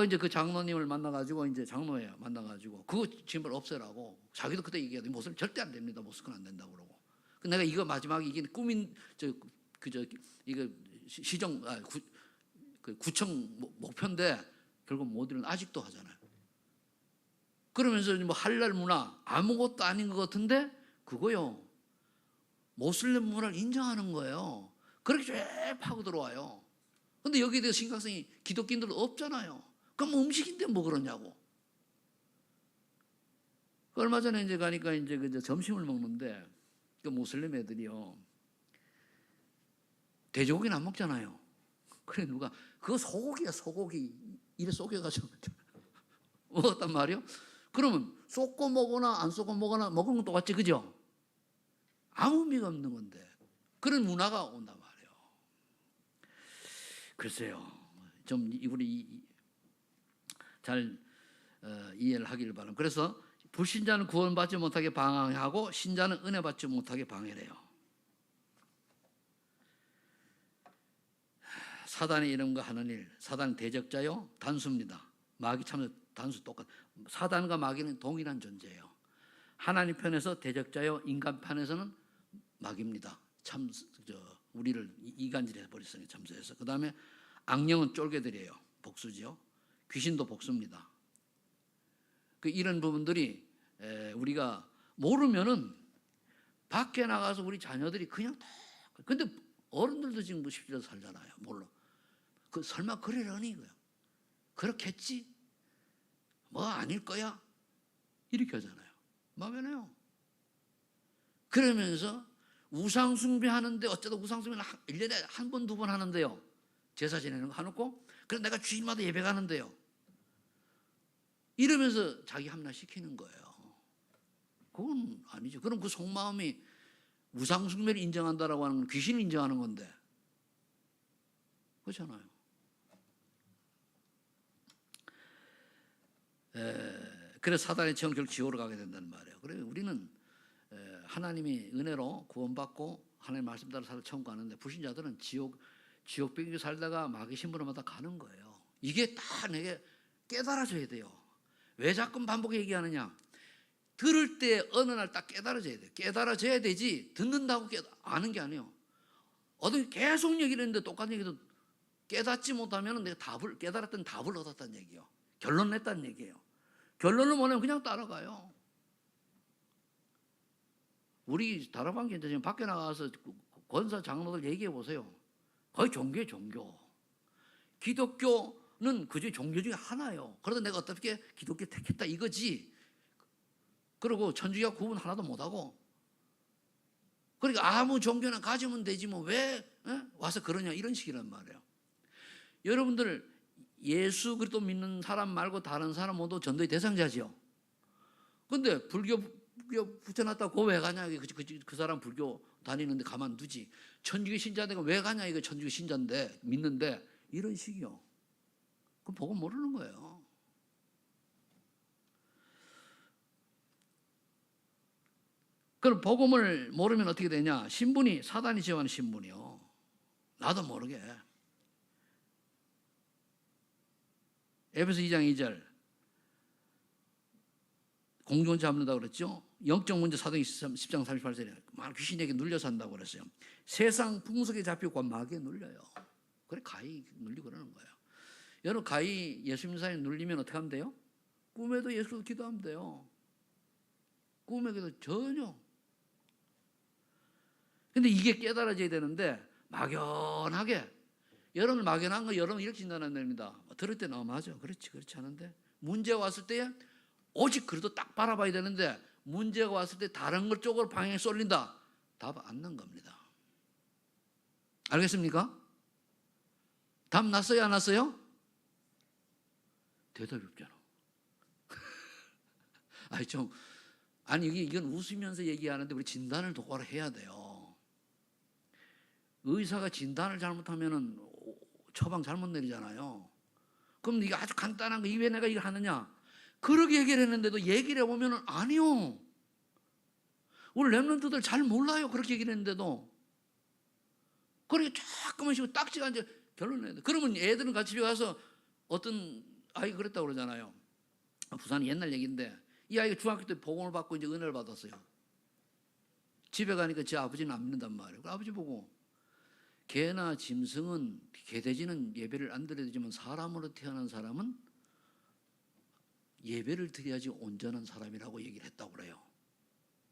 이제 그 장로님을 만나가지고 이제 장로예요. 만나가지고 그거 짐을 없애라고 자기도 그때 얘기하더니 모슬림 절대 안 됩니다. 모스크는 안 된다고 그러고. 내가 이거 마지막에 이게 꾸민 이거 구청 목표인데 결국 못 이룬 아직도 하잖아요. 그러면서 뭐 할랄 문화 아무것도 아닌 것 같은데 그거요. 모슬림 문화를 인정하는 거예요. 그렇게 쭉 파고 들어와요. 근데 여기에 대해서 심각성이 기독교인들은 없잖아요. 그럼 음식인데 뭐 그러냐고. 얼마 전에 이제 가니까 이제 점심을 먹는데 그 모슬림 애들이요. 돼지고기는 안 먹잖아요. 그래 누가 그거 소고기야 소고기 입에 쏙여가지고 먹었단 말이요. 그러면 쏟고 먹거나 안 쏟고 먹거나 먹은 건 똑같지, 그죠? 아무 의미가 없는 건데 그런 문화가 온단 말이에요. 글쎄요, 좀 우리 잘 이해를 하기를 바랍니다. 그래서 불신자는 구원받지 못하게 방해하고 신자는 은혜 받지 못하게 방해해요. 사단의 이름과 하는 일, 사단 대적자요 단수입니다. 마귀 참여 단수 똑같. 사단과 마귀는 동일한 존재예요. 하나님 편에서 대적자요 인간 편에서는 마귀입니다. 우리를 이간질해 버렸으니 참수해서. 그 다음에 악령은 쫄개들이에요. 복수죠. 귀신도 복수입니다. 이런 부분들이 우리가 모르면은 밖에 나가서 우리 자녀들이 그냥 근데 어른들도 지금 뭐 십시일에 살잖아요. 몰라. 설마 그러려니 이거야. 그렇겠지? 뭐 아닐 거야? 이렇게 하잖아요. 막연해요. 그러면서 우상 숭배하는데 어쩌다 우상 숭배는 1년에 한 번, 두 번 하는데요. 제사 지내는 거 해놓고 그럼 내가 주일마다 예배 가는데요. 이러면서 자기 합리화시키는 거예요. 그건 아니죠. 그럼 그 속마음이 우상 숭배를 인정한다라고 하는 건 귀신을 인정하는 건데. 그렇잖아요. 그래서 사단의 체험 결국 지옥으로 가게 된다는 말이에요. 그래 우리는 하나님이 은혜로 구원받고 하나님 말씀 따라 살아 천국 가는데 불신자들은 지옥 배경에 살다가 마귀 신부름하다 가는 거예요. 이게 다 내게 깨달아져야 돼요. 왜 자꾸 반복 얘기하느냐? 들을 때 어느 날 딱 깨달아져야 돼요. 깨달아져야 되지 듣는다고 아는 게 아니에요. 어떤 계속 얘기를 했는데 똑같은 얘기도 깨닫지 못하면 내가 깨달았던 답을 얻었다는 얘기예요. 결론 냈다는 얘기예요. 결론을 뭐냐면 그냥 따라가요. 우리 다락방에 지금 밖에 나가서 권사 장로들 얘기해 보세요. 거의 종교예요, 종교. 기독교는 그중에 종교 중에 하나예요. 그래도 내가 어떻게 기독교 택했다 이거지. 그리고 천주교와 구분 하나도 못하고. 그러니까 아무 종교나 가지면 되지 뭐 왜 와서 그러냐 이런 식이란 말이에요. 여러분들 예수 그리스도 믿는 사람 말고 다른 사람 모두 전도의 대상자지요. 근데 불교 붙여놨다고 그거 왜 가냐? 그 사람 불교 다니는데 가만두지. 천주교 신자인데 왜 가냐? 이거 천주교 신자인데 믿는데 이런 식이요. 그럼 복음 모르는 거예요. 그럼 복음을 모르면 어떻게 되냐? 신분이 사단이 지어하는 신분이요. 나도 모르게. 에베소 2장 2절 공중 잡는다고 그랬죠. 영적 문제 사도행 10장 38절에 귀신에게 눌려 산다고 그랬어요. 세상 풍속에 잡히고 마귀에 눌려요. 그래 가히 눌리고 그러는 거예요. 여러분 가히 예수 믿는 사람이 눌리면 어떻게 하면 돼요? 꿈에도 예수 기도하면 돼요. 꿈에도 전혀. 근데 이게 깨달아져야 되는데 막연하게 여러분 막연한 거 여러분 이렇게 진단하는 겁니다. 들을 때는 맞아 그렇지 않은데 문제가 왔을 때 오직 그래도 딱 바라봐야 되는데 문제가 왔을 때 다른 것 쪽으로 방향이 쏠린다. 답 안 난 겁니다. 알겠습니까? 답 났어요 안 났어요? 대답이 없잖아. 이건 웃으면서 얘기하는데 우리 진단을 똑바로 해야 돼요. 의사가 진단을 잘못하면은 처방 잘못 내리잖아요. 그럼 이게 아주 간단한 거, 왜 내가 이걸 하느냐? 그렇게 얘기를 했는데도 얘기를 해보면 아니요. 우리 랩런트들 잘 몰라요. 그렇게 얘기를 했는데도. 그렇게 조금씩 딱지가 이제 결론을 내야 돼. 그러면 애들은 같이 집에 가서 어떤 아이가 그랬다고 그러잖아요. 부산이 옛날 얘기인데 이 아이가 중학교 때 복음을 받고 이제 은혜를 받았어요. 집에 가니까 제 아버지는 안 믿는단 말이에요. 아버지 보고 개나 짐승은 개돼지는 예배를 안 드려야 되지만 사람으로 태어난 사람은 예배를 드려야지 온전한 사람이라고 얘기를 했다고 그래요.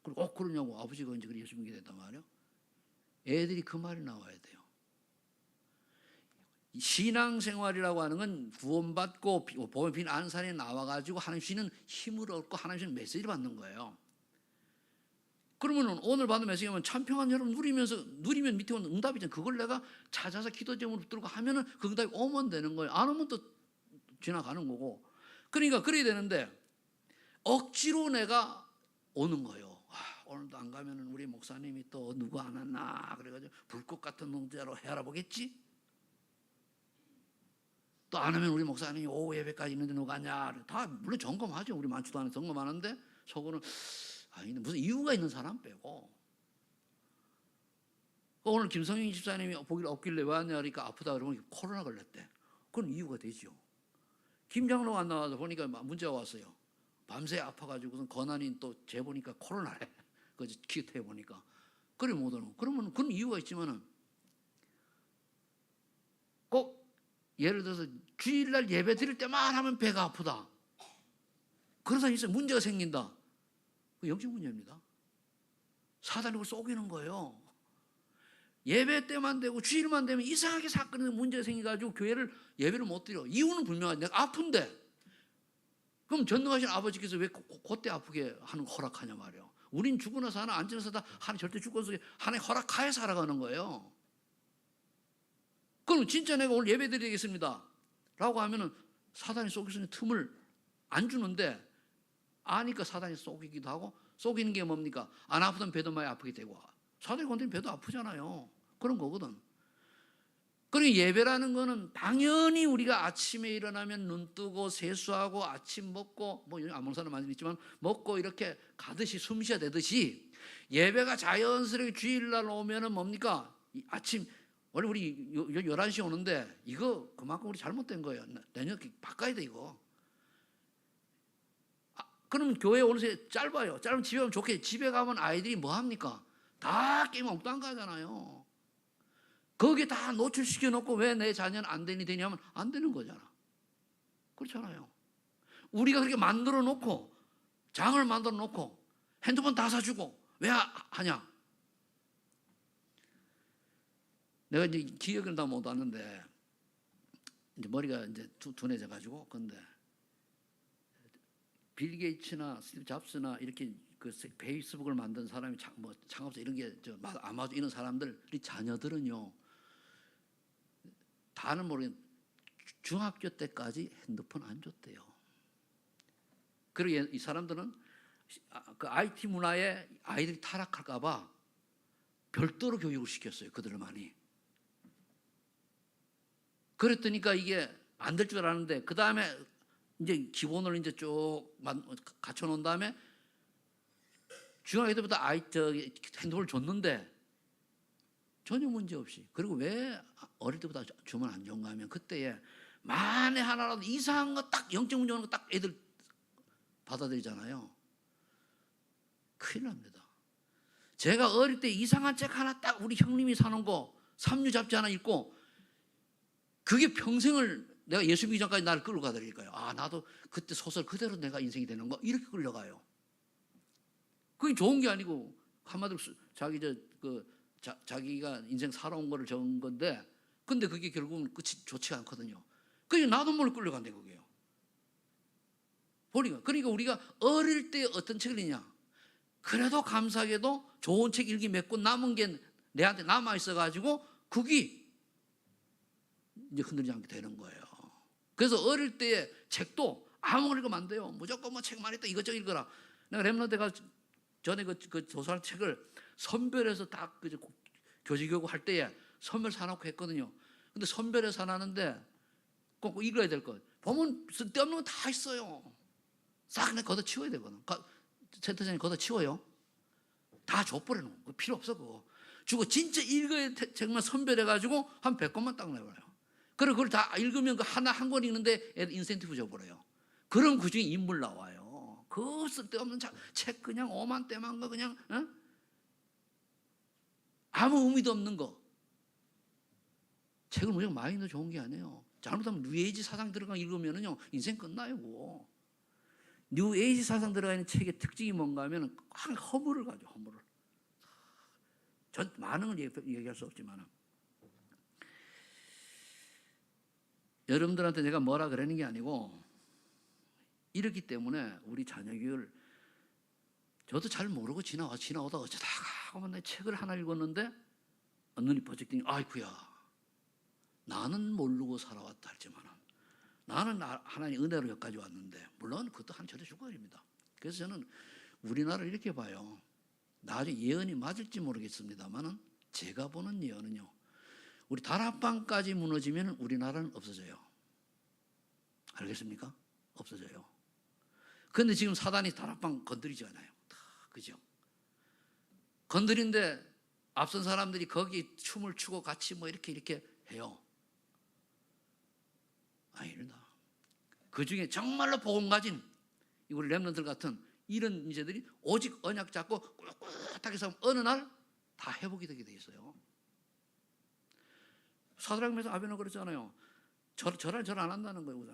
그리고 그러냐고 아버지가 이제 예수 믿게 됐단 말이에요. 애들이 그 말이 나와야 돼요. 신앙생활이라고 하는 건 구원받고 복음의 빛 안산에 나와가지고 하나님 주시는 힘을 얻고 하나님 주시는 메시지를 받는 거예요. 그러면 오늘 받은 메시지면 참평한 여러분 누리면 밑에 오는 응답이잖아요. 그걸 내가 찾아서 기도 제목을 들고 하면은 그 응답이 오면 되는 거예요. 안 오면 또 지나가는 거고. 그러니까 그래야 되는데 억지로 내가 오는 거예요. 오늘도 안 가면은 우리 목사님이 또 누구 안 왔나 그래가지고 불꽃 같은 놈자로 헤아려보겠지. 또 안 하면 우리 목사님이 오후 예배까지 있는데 누가 가냐. 다 물론 점검하죠. 우리 많지도 않은 점검하는데 속으로는 무슨 이유가 있는 사람 빼고. 오늘 김성인 집사님이 보기를 없길래 왜 왔냐 그러니까 아프다 그러면 코로나 걸렸대. 그건 이유가 되죠. 김 장로가 안 나와서 보니까 문제가 왔어요. 밤새 아파가지고선 권한이 또 재보니까 코로나래. 그래서 키트 해보니까. 그래 못 오는. 그러면 그런 이유가 있지만은 꼭 예를 들어서 주일날 예배 드릴 때만 하면 배가 아프다. 그런 사람이 있어요. 문제가 생긴다. 그 영적 문제입니다. 사단이 그걸 속이는 거예요. 예배 때만 되고 주일만 되면 이상하게 사건이 문제가 생겨가지고 예배를 못 드려. 이유는 분명하지. 내가 아픈데. 그럼 전능하신 아버지께서 왜 그때 아프게 하는 거 허락하냐 말이에요. 우린 죽으나 사나 앉으나 사다 하나님 절대 죽어서 하나님 허락하에 살아가는 거예요. 그럼 진짜 내가 오늘 예배 드리겠습니다 라고 하면은 사단이 속일 수 있는 틈을 안 주는데 아니까 사단이 속이기도 하고 속이는 게 뭡니까? 안 아프던 배도 많이 아프게 되고 사단이 건드리면 배도 아프잖아요. 그런 거거든. 그러니 예배라는 거는 당연히 우리가 아침에 일어나면 눈 뜨고 세수하고 아침 먹고 뭐 아무 사람 많이 있지만 먹고 이렇게 가듯이 숨 쉬어야 되듯이 예배가 자연스럽게 주일날 오면은 뭡니까? 아침 원래 우리 11시 오는데 이거 그만큼 우리 잘못된 거예요. 내년 바꿔야 돼 이거. 그러면 교회 오는 시간이 짧아요. 짧으면 집에 가면 좋게. 집에 가면 아이들이 뭐 합니까? 다 게임 엉뚱한 거 하잖아요. 거기에 다 노출시켜 놓고 왜 내 자녀는 안 되냐면 안 되는 거잖아. 그렇잖아요. 우리가 그렇게 만들어 놓고 장을 만들어 놓고 핸드폰 다 사주고 왜 하냐? 내가 이제 기억을 다 못 하는데 이제 머리가 이제 둔해져 가지고 근데 빌 게이츠나 스티브 잡스나 이렇게 그 페이스북을 만든 사람이 뭐 창업자 이런 게 아마존 이런 사람들이 자녀들은요 다는 모르겠는데 중학교 때까지 핸드폰 안 줬대요. 그리고 이 사람들은 그 IT 문화에 아이들이 타락할까봐 별도로 교육을 시켰어요. 그들을 많이. 그랬더니까 이게 안 될 줄 알았는데 그 다음에 이제 기본을 이제 쭉 갖춰 놓은 다음에 중학교 때부터 핸드폰을 줬는데 전혀 문제 없이. 그리고 왜 어릴 때부터 주면 안 좋은가 하면 그때에 만에 하나라도 이상한 거 딱 영적 문제 오는 거 딱 애들 받아들이잖아요. 큰일 납니다. 제가 어릴 때 이상한 책 하나 딱 우리 형님이 사는 거 삼류 잡지 하나 읽고 그게 평생을 내가 예수 믿기 전까지 나를 끌고 가더라니까요. 나도 그때 소설 그대로 내가 인생이 되는 거 이렇게 끌려가요. 그게 좋은 게 아니고 한마디로 자기가 인생 살아온 거를 적은 건데 근데 그게 결국은 끝이 좋지 않거든요. 그러니까 나도 모르게 끌려간대 그게요. 그러니까 우리가 어릴 때 어떤 책을 읽냐 그래도 감사하게도 좋은 책 읽기 몇 권 남은 게 내한테 남아 있어 가지고 그게 이제 흔들리지 않게 되는 거예요. 그래서 어릴 때의 책도 아무거나 읽으면 안 돼요. 무조건 뭐 책 많이 있다 이것저것 읽어라. 내가 렘넌트가 전에 그 조사할 책을 선별해서 딱 교직교육 할 때에 선별 사놓고 했거든요. 근데 선별해 사놨는데 꼭 읽어야 될 것. 보면 쓸데없는 거 다 있어요. 싹 그냥 걷어 치워야 되거든. 센터장이 걷어 치워요. 다 줘버려 놓은 거 필요 없어 그거. 주고 진짜 읽어야 책만 선별해가지고 한 100권만 딱 내버려요. 그리고 그걸 다 읽으면 그 하나 한 권 읽는데 애들 인센티브 줘버려요. 그럼 그 중에 인물 나와요. 그 쓸데없는 책 그냥 오만 때만 거 그냥 아무 의미도 없는 거. 책을 무조건 마인드 좋은 게 아니에요. 잘못하면 뉴에이지 사상 들어가 읽으면은요 인생 끝나요. 그거. 뉴에이지 사상 들어가 있는 책의 특징이 뭔가 하면 한 허물을 가져 허물을. 전 많은 걸 얘기할 수 없지만 여러분들한테 내가 뭐라 그러는 게 아니고 이렇기 때문에 우리 자녀 교육을 저도 잘 모르고 지나오다 어쩌다가 내 책을 하나 읽었는데 눈이 번쩍 뜨니 아이쿠야 나는 모르고 살아왔다 할지만 나는 하나님 은혜로 여기까지 왔는데 물론 그것도 한 절에 죽어야됩니다. 그래서 저는 우리나라를 이렇게 봐요. 나중에 예언이 맞을지 모르겠습니다만 제가 보는 예언은요 우리 다락방까지 무너지면 우리나라는 없어져요. 알겠습니까? 없어져요. 그런데 지금 사단이 다락방 건드리지 않아요. 그죠? 건드린데 앞선 사람들이 거기 춤을 추고 같이 뭐 이렇게 해요. 아니다. 그 중에 정말로 복음 가진 우리 렘넌트들 같은 이런 인재들이 오직 언약 잡고 꿋꿋하게 싸우면 어느 날 다 회복이 되게 돼 있어요. 사드락메사 아벤노 그랬잖아요. 절을 안 한다는 거예요.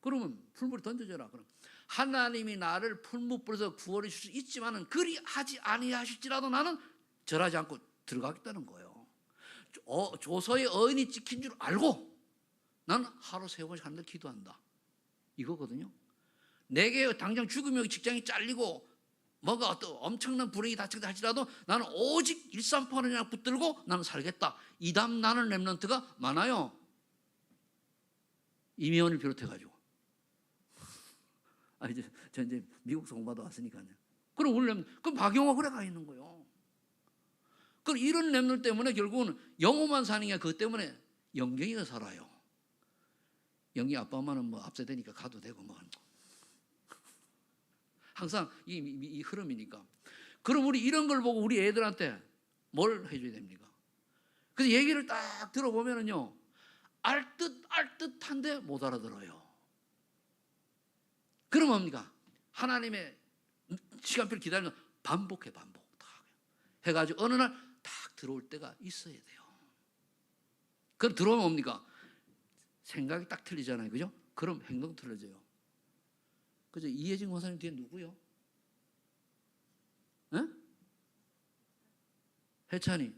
그러면 풀무불에 던져져라. 그럼 하나님이 나를 풀무불에서 구원해 줄 수 있지만은 그리 하지 아니하실지라도 나는 절하지 않고 들어가겠다는 거예요. 조서의 어인이 찍힌 줄 알고 나는 하루 3번씩 하는데 기도한다. 이거거든요. 내게 당장 죽으면 직장이 잘리고 뭐가 어떤 엄청난 불행이 닥친다 할지라도 나는 오직 138원이나 붙들고 나는 살겠다. 이담 나는 렘넌트가 많아요. 이미원을 비롯해가지고. 저 이제 미국에서 공부하다 왔으니까요. 그럼 박용화 그래 가 있는 거예요. 그럼 이런 렘넌트 때문에 결국은 영호만 사는 게 그것 때문에 영경이가 살아요. 영희 아빠 엄마는 뭐 앞세대니까 가도 되고 뭐 항상 이 흐름이니까. 그럼 우리 이런 걸 보고 우리 애들한테 뭘 해줘야 됩니까? 그래서 얘기를 딱 들어보면은요, 알듯한데 못 알아들어요. 그럼 뭡니까? 하나님의 시간표를 기다리면 반복. 해가지고 어느 날 딱 들어올 때가 있어야 돼요. 그럼 들어오면 뭡니까? 생각이 딱 틀리잖아요. 그죠? 그럼 행동 틀려져요. 그죠? 이혜진 권사님 뒤에 누구요? 에? 해찬이.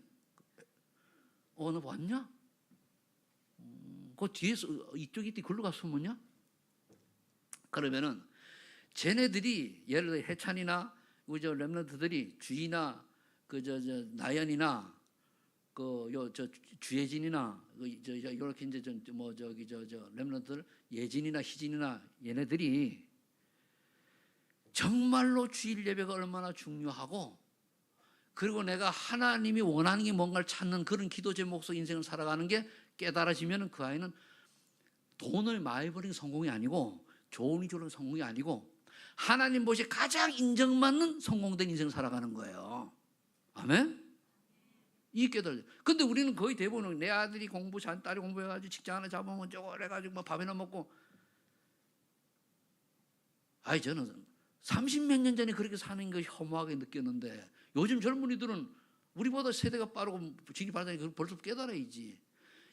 너 왔냐? 그 뒤에서 이쪽 이때 글로 가서 뭐냐? 그러면은 쟤네들이 예를 들어 해찬이나 우리 저 렘넌트들이 주희나 나연이나 주예진이나 이렇게 이제 렘넌트들 예진이나 희진이나 얘네들이 정말로 주일 예배가 얼마나 중요하고, 그리고 내가 하나님이 원하는 게 뭔가를 찾는 그런 기도 제목 속 인생을 살아가는 게 깨달아지면 그 아이는 돈을 많이 버린 성공이 아니고, 좋은 이주로 성공이 아니고, 하나님 보시기에 가장 인정받는 성공된 인생을 살아가는 거예요. 아멘? 이 깨달아요. 근데 우리는 거의 대부분은 내 아들이 공부 잘, 딸이 공부해가지고 직장 하나 잡으면 저걸 해가지고 뭐 밥이나 먹고. 저는 30몇 년 전에 그렇게 사는 것이 허무하게 느꼈는데, 요즘 젊은이들은 우리보다 세대가 빠르고 진이 빠르다니까 그걸 벌써 깨달아야지.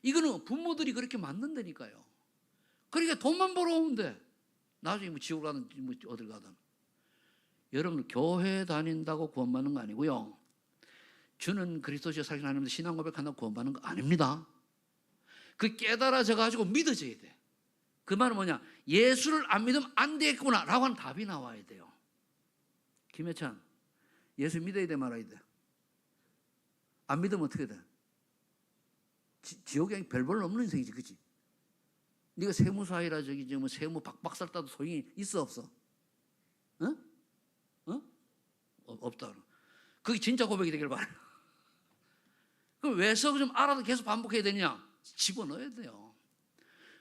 이거는 부모들이 그렇게 만든다니까요. 그러니까 돈만 벌어오는데 나중에 뭐 지옥 가든 뭐 어딜 가든. 여러분, 교회 다닌다고 구원받는 거 아니고요, 주는 그리스도시여 살긴 하는데 신앙 고백한다고 구원받는 거 아닙니다. 그 깨달아져 가지고 믿어져야 돼. 그 말은 뭐냐? 예수를 안 믿으면 안 되겠구나 라고 하는 답이 나와야 돼요. 김혜찬, 예수 믿어야 돼 말아야 돼? 안 믿으면 어떻게 돼? 지옥에 별 볼 없는 인생이지, 그치? 네가 세무사이라 뭐 세무 박살 따도 소용이 있어 없어? 없다. 그게 진짜 고백이 되길 바라요. 그럼 왜서 좀 알아도 계속 반복해야 되냐? 집어넣어야 돼요.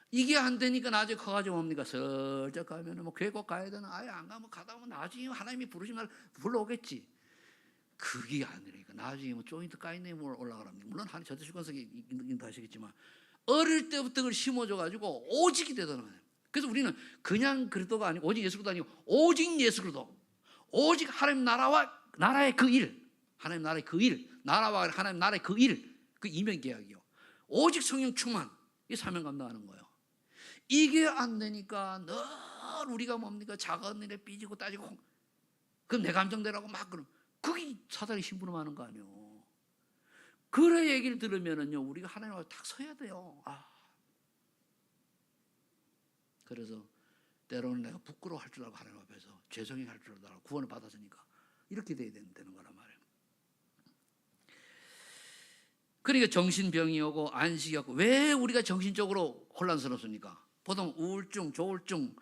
이게 안 되니까 나중에 커가지고 뭡니까? 슬쩍 가면 뭐 교회 꼭 가야 되나? 아예 안 가면 가다 보면 나중에 하나님이 부르신 날 불러오겠지. 그게 아니라니까. 나중에 뭐 조인트 까이네 올라가랍니다. 물론 하나님 저도 주권석에 인도하시겠지만, 어릴 때부터 그걸 심어줘가지고 오직이 되더라는 거예요. 그래서 우리는 그냥 그리스도가 아니고, 오직 예수 그리스도 아니고 오직 예수 그리스도, 오직 하나님 나라와 나라의 그 일, 하나님 나라의 그 일, 나라와 하나님 나라의 그 일, 그 이면계약이요. 오직 성령 충만, 이 사명 감당하는 거예요. 이게 안 되니까 늘 우리가 뭡니까? 작은 일에 삐지고 따지고, 그럼 내 감정대로하고 막 그럼, 그게 사단이 심부름하는 거 아니에요. 그래 얘기를 들으면은요, 우리가 하나님 앞에 딱 서야 돼요. 그래서 때로는 내가 부끄러워할 줄 알고 하나님 앞에서 죄송해 할 줄 알고 구원을 받았으니까 이렇게 돼야 되는 거란 말이에요. 그러니까 정신병이 오고 안식이 오고. 왜 우리가 정신적으로 혼란스럽습니까? 보통 우울증, 조울증,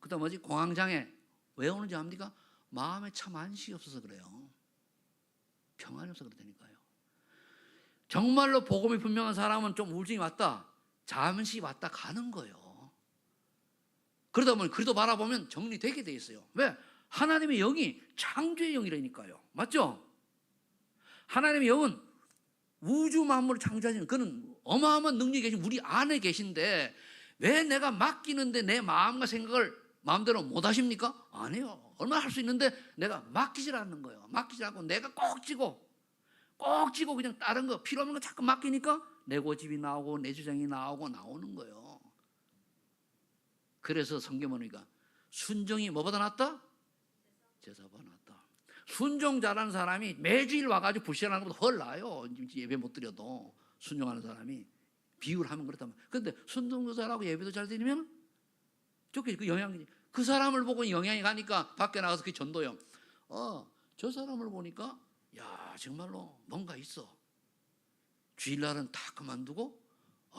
그다음 뭐지? 공황장애 왜 오는지 압니까? 마음에 참 안식이 없어서 그래요. 평안이 없어서 그렇다니까요. 정말로 복음이 분명한 사람은 좀 우울증이 왔다, 잠시 왔다 가는 거예요. 그러다 보면 그래도 바라보면 정리되게 돼 있어요. 왜? 하나님의 영이 창조의 영이라니까요. 맞죠? 하나님의 영은 우주 만물을 창조하시는, 그는 어마어마한 능력이 계신 우리 안에 계신데, 왜 내가 맡기는데 내 마음과 생각을 마음대로 못 하십니까? 아니에요. 얼마나 할 수 있는데 내가 맡기질 않는 거예요. 맡기질 않고 내가 꼭 쥐고 그냥 다른 거 필요 없는 거 자꾸 맡기니까 내 고집이 나오고 내 주장이 나오는 거예요. 그래서 성경에 보니까 순종이 뭐보다 낫다? 제사보다 낫다. 순종 잘하는 사람이 매주일 와가지고 불신하는 것보다 훨 나아요. 예배 못 드려도 순종하는 사람이. 비유를 하면 그렇다면. 그런데 순종도 잘하고 예배도 잘 드리면 좋게 그 영향이, 그 사람을 보고 영향이 가니까 밖에 나가서 그 전도요. 저 사람을 보니까 야 정말로 뭔가 있어. 주일날은 다 그만두고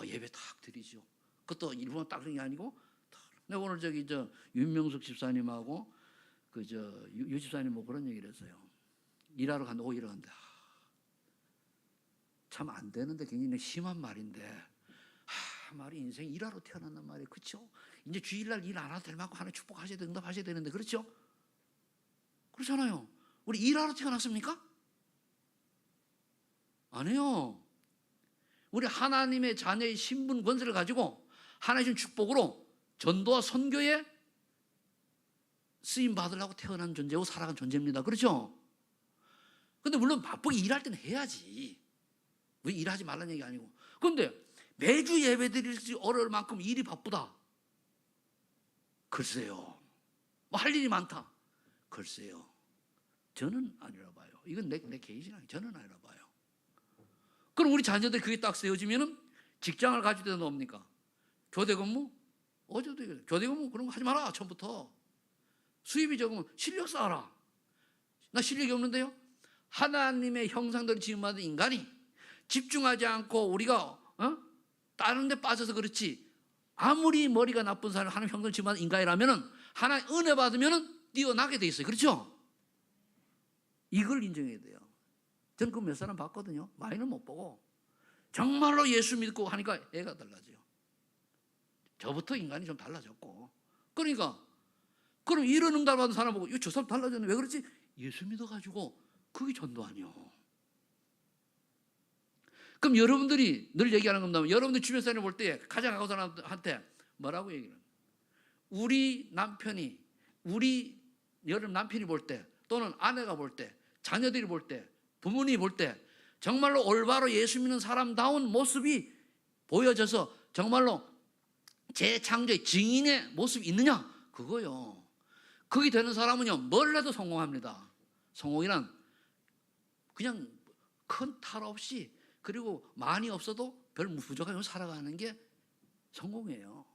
예배 딱 드리죠. 그것도 일부러 딱 그런 게 아니고. 내가 오늘 윤명숙 집사님하고 유 집사님 뭐 그런 얘기를 했어요. 일하러 간다, 일하러 간다. 참 안 되는데 굉장히 심한 말인데, 말이 인생 일하러 태어난단 말이에요. 그렇죠? 이제 주일날 일 안 해도 될 만큼 하나님 축복하셔야 돼, 응답하셔야 되는데, 그렇죠? 그렇잖아요. 우리 일하러 태어났습니까? 아니요. 우리 하나님의 자녀의 신분 권세를 가지고 하나님의 축복으로 전도와 선교에 쓰임 받으려고 태어난 존재고 살아간 존재입니다. 그렇죠? 근데 물론 바쁘게 일할 때는 해야지. 왜 일하지 말라는 얘기 아니고. 그런데 매주 예배 드리기 어려울 만큼 일이 바쁘다. 글쎄요. 뭐 할 일이 많다. 글쎄요. 저는 아니라 봐요. 이건 내 개인이 아니에요. 저는 아니라 봐요. 그럼 우리 자녀들이 그게 딱 세워지면은 직장을 가질 때는 뭡니까? 교대 근무? 어제도 교대 근무 그런 거 하지 마라. 처음부터. 수입이 적으면 실력 쌓아라. 나 실력이 없는데요? 하나님의 형상대로 지음받은 인간이 집중하지 않고 우리가 다른 데 빠져서 그렇지, 아무리 머리가 나쁜 사람, 하나님 형상대로 지음받은 인간이라면은 하나님 은혜 받으면은 뛰어나게 돼 있어요. 그렇죠? 이걸 인정해야 돼요. 저는 그 몇 사람 봤거든요. 많이는 못 보고 정말로 예수 믿고 하니까 애가 달라져요. 저부터 인간이 좀 달라졌고. 그러니까 그럼 이런 응답 받은 사람 보고 저 사람 달라졌네. 왜 그렇지? 예수 믿어가지고. 그게 전도 아니요. 그럼 여러분들이 늘 얘기하는 겁니다. 여러분들 주변 사람을 볼 때 가장 가까운 사람한테 뭐라고 얘기해요? 우리 남편이, 우리 여러분 남편이 볼 때, 또는 아내가 볼 때, 자녀들이 볼 때, 부모님이 볼 때 정말로 올바로 예수 믿는 사람다운 모습이 보여져서 정말로 재창조의 증인의 모습이 있느냐? 그거요. 그게 되는 사람은요, 뭘 해도 성공합니다. 성공이란 그냥 큰 탈 없이, 그리고 많이 없어도 별 부족하게 살아가는 게 성공이에요.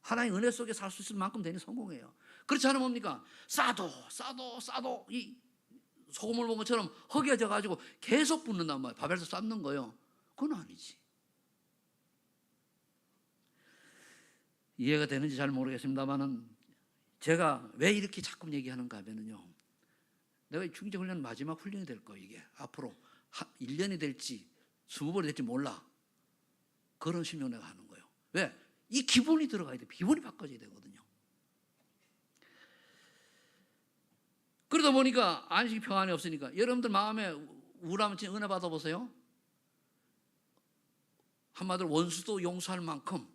하나님 은혜 속에 살 수 있을 만큼 되니 성공이에요. 그렇지 않으면 뭡니까? 싸도 이 소금을 먹은 것처럼 허기져 가지고 계속 붓는단 말이에요. 밥에서 삶는 거요. 그건 아니지. 이해가 되는지 잘 모르겠습니다만은 제가 왜 이렇게 자꾸 얘기하는가 하면요, 내가 중직훈련 마지막 훈련이 될 거예요. 이게 앞으로 1년이 될지 20번이 될지 몰라. 그런 신용 내가 하는 거예요. 왜? 이 기본이 들어가야 돼. 기본이 바꿔져야 되거든요. 그러다 보니까 안식이 평안이 없으니까 여러분들 마음에 우울하면 진짜 은혜 받아보세요. 한마디로 원수도 용서할 만큼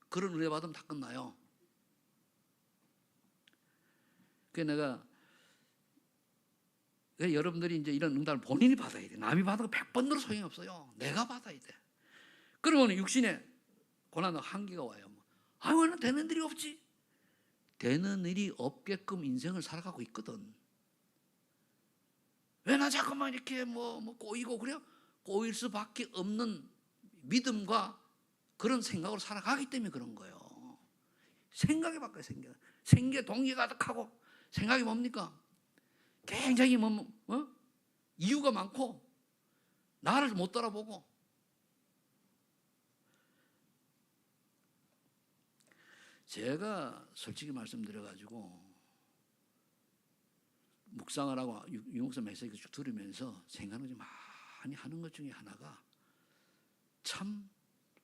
그런 은혜 받으면 다 끝나요. 그래서 내가 여러분들이 이제 이런 응답을 본인이 받아야 돼. 남이 받아도 100번 들어도 소용이 없어요. 내가 받아야 돼. 그러면 육신에 고난의 한계가 와요. 왜 난 되는 일이 없지? 되는 일이 없게끔 인생을 살아가고 있거든. 왜 나 자꾸만 이렇게 꼬이고 그래요? 꼬일 수밖에 없는 믿음과 그런 생각으로 살아가기 때문에 그런 거예요. 생각이 바꿔요. 생각에 동기가 가득하고. 생각이 뭡니까? 굉장히 이유가 많고 나를 못 따라보고. 제가 솔직히 말씀드려가지고 묵상을 하고 유목사 메시지 쭉 들으면서 생각을 좀 많이 하는 것 중에 하나가, 참